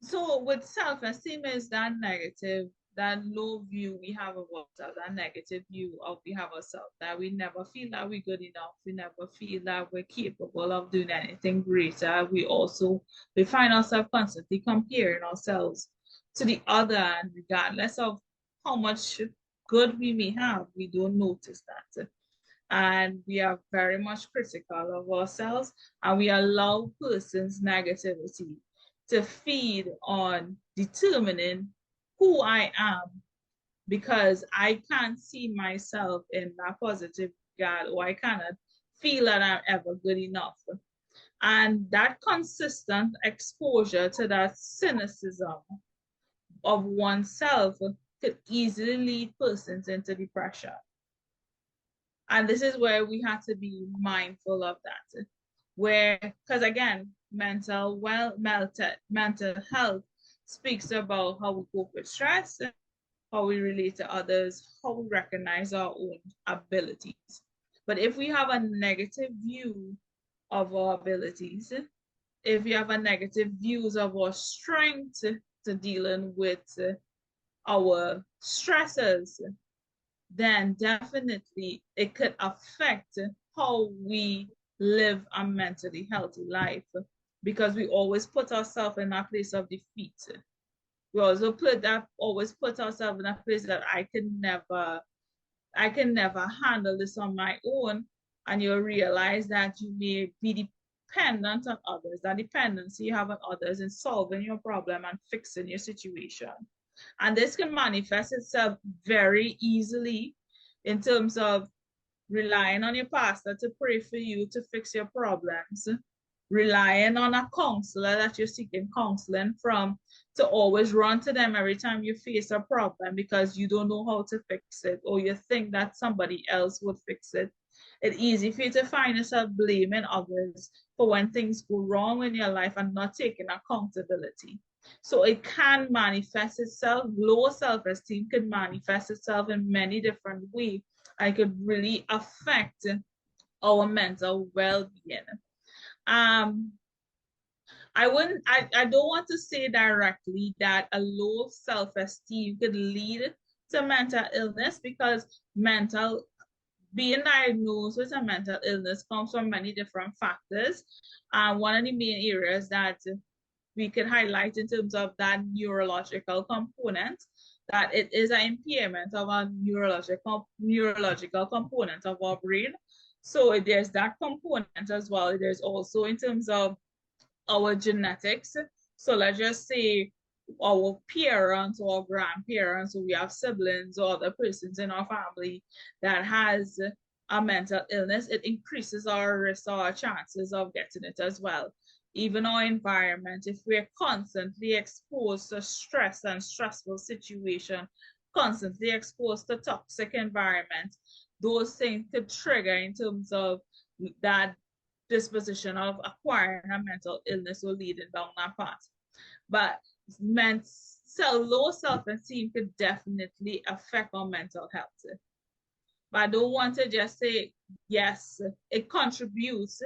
So with self-esteem is that negative, that low view we have of ourselves, that negative view of we have ourselves, that we never feel that we're good enough, we never feel that we're capable of doing anything greater. We find ourselves constantly comparing ourselves to the other, and regardless of how much good we may have, we don't notice that. And we are very much critical of ourselves, and we allow persons' negativity to feed on determining who I am because I can't see myself in that positive God, or I cannot feel that I'm ever good enough. And that consistent exposure to that cynicism of oneself could easily lead persons into depression. And this is where we have to be mindful of that. Because again, mental health speaks about how we cope with stress, how we relate to others, how we recognize our own abilities. But if we have a negative view of our abilities, if we have a negative views of our strength to dealing with our stresses, then definitely it could affect how we live a mentally healthy life because we always put ourselves in a place of defeat. We also always put ourselves in a place that I can never handle this on my own. And you'll realize that you may be dependent on others, that dependency you have on others in solving your problem and fixing your situation. And this can manifest itself very easily in terms of relying on your pastor to pray for you to fix your problems, relying on a counselor that you're seeking counseling from to always run to them every time you face a problem because you don't know how to fix it or you think that somebody else would fix it. It's easy for you to find yourself blaming others for when things go wrong in your life and not taking accountability. So it can manifest itself, low self-esteem can manifest itself in many different ways. I could really affect our mental well-being. I don't want to say directly that a low self-esteem could lead to mental illness because being diagnosed with a mental illness comes from many different factors. One of the main areas that we could highlight in terms of that neurological component, that it is an impairment of a neurological component of our brain. So there's that component as well. There's also in terms of our genetics. So let's just say our parents or grandparents, or we have siblings or other persons in our family that has a mental illness, it increases our risk or our chances of getting it as well. Even our environment, if we're constantly exposed to stress and stressful situation, constantly exposed to toxic environment, those things could trigger in terms of that disposition of acquiring a mental illness or leading down that path. But low self-esteem could definitely affect our mental health. But I don't want to just say, yes, it contributes,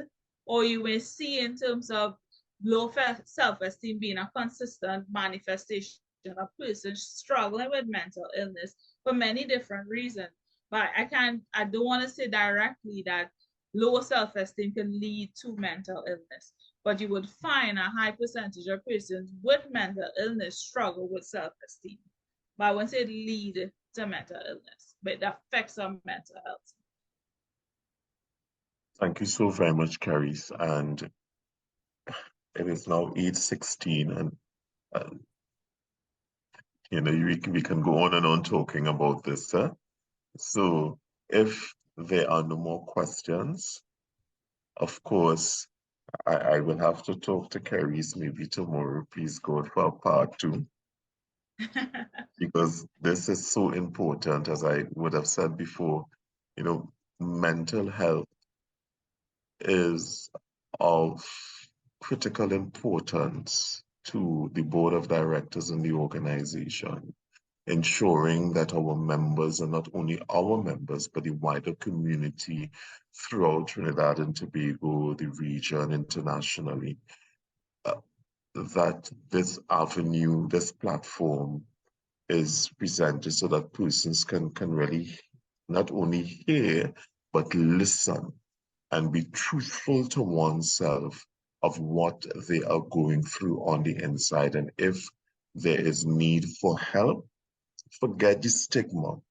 or you may see in terms of low self-esteem being a consistent manifestation of persons struggling with mental illness for many different reasons. But I don't want to say directly that low self-esteem can lead to mental illness, but you would find a high percentage of persons with mental illness struggle with self-esteem. But I won't say lead to mental illness, but it affects our mental health.
Thank you so very much, Caris. And it is now 8:16, and we can go on and on talking about this. So if there are no more questions, of course, I will have to talk to Caris maybe tomorrow. Please God for part 2. Because this is so important, as I would have said before. Mental health is of critical importance to the board of directors in the organization, ensuring that our members, and not only our members, but the wider community throughout Trinidad and Tobago, the region, internationally, that this avenue, this platform is presented so that persons can really not only hear, but listen and be truthful to oneself of what they are going through on the inside. And if there is need for help, forget the stigma.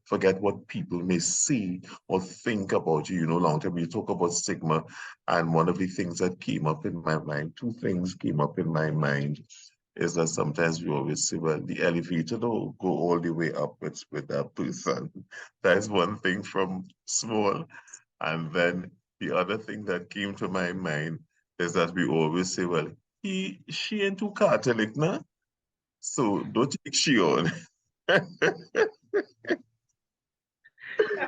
Forget what people may see or think about you. Long time we talk about stigma, and one of the things that came up in my mind, 2 things came up in my mind, is that sometimes we always say, well, the elevator don't go all the way upwards with that person. That's one thing from small. And then the other thing that came to my mind is that we always say, well, she ain't too Catholic, nah? So don't take she on.
The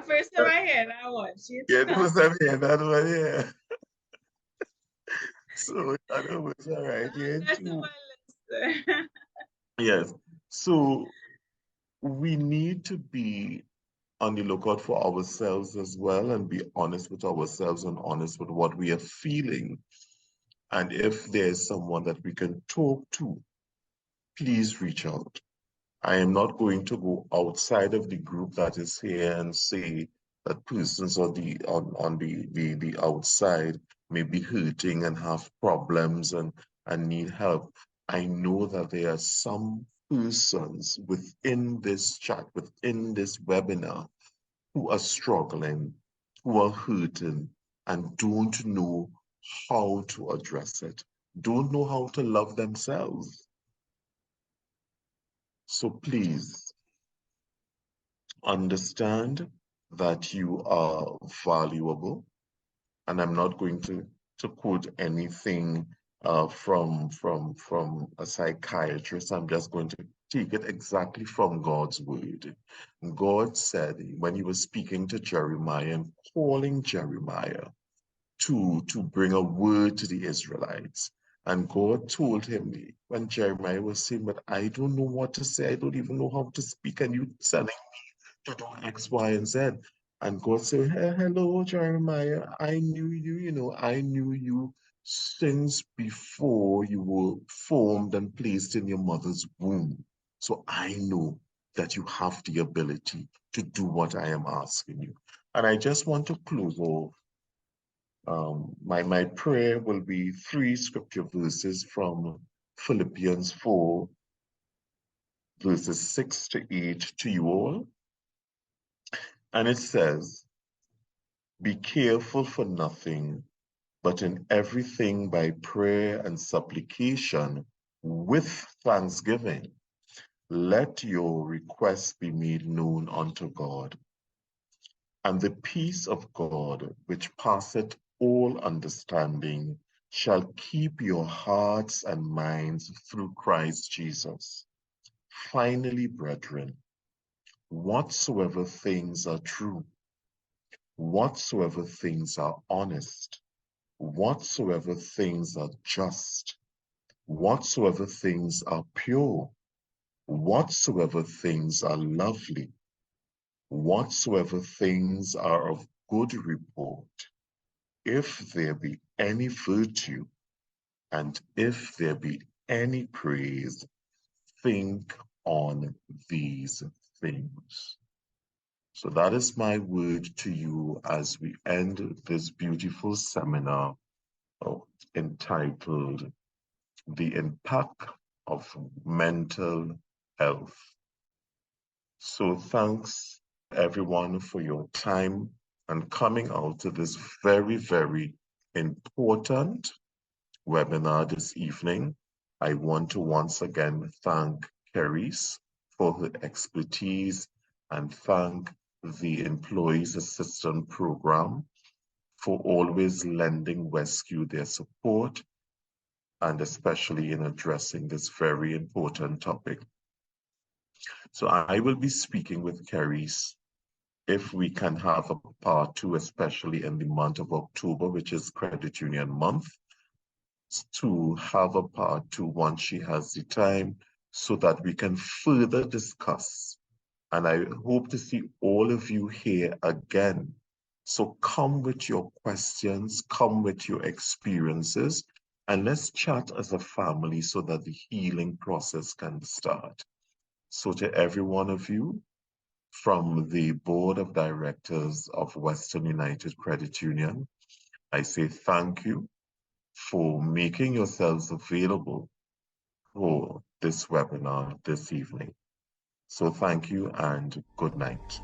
first time I heard that one,
Yeah, the first time I heard that one, yeah. So in other words, all right, yeah,
that's in
too.
my list.
Yes. So we need to be on the lookout for ourselves as well, and be honest with ourselves and honest with what we are feeling. And if there's someone that we can talk to, please reach out. I am not going to go outside of the group that is here and say that persons on the outside may be hurting and have problems and need help. I know that there are some persons within this chat, within this webinar, who are struggling, who are hurting, and don't know how to address it, don't know how to love themselves. So please understand that you are valuable. And I'm not going to quote anything from a psychiatrist. I'm just going to take it exactly from God's word. God said when he was speaking to Jeremiah and calling Jeremiah to bring a word to the Israelites. And God told him when Jeremiah was saying, but I don't know what to say. I don't even know how to speak. And you telling me to do X, Y, and Z. And God said, hey, hello, Jeremiah. I knew you, I knew you since before you were formed and placed in your mother's womb. So I know that you have the ability to do what I am asking you. And I just want to close off. My prayer will be 3 scripture verses from Philippians 4, verses 6 to 8 to you all. And it says, "Be careful for nothing, but in everything by prayer and supplication with thanksgiving, let your requests be made known unto God. And the peace of God, which passeth all understanding, shall keep your hearts and minds through Christ Jesus. Finally, brethren, whatsoever things are true, whatsoever things are honest, whatsoever things are just, whatsoever things are pure, whatsoever things are lovely, whatsoever things are of good report, if there be any virtue, and if there be any praise, think on these things." So that is my word to you as we end this beautiful seminar entitled "The Impact of Mental Health." So thanks everyone for your time and coming out to this very, very important webinar this evening. I want to once again thank Keris for her expertise and thank the Employees Assistance Program for always lending WESCU their support, and especially in addressing this very important topic. So I will be speaking with Keris if we can have a part two, especially in the month of October, which is Credit Union Month, to have a part two once she has the time so that we can further discuss. And I hope to see all of you here again. So come with your questions, come with your experiences, and let's chat as a family so that the healing process can start. So to every one of you, from the Board of Directors of Western United Credit Union, I say thank you for making yourselves available for this webinar this evening. So thank you and good night.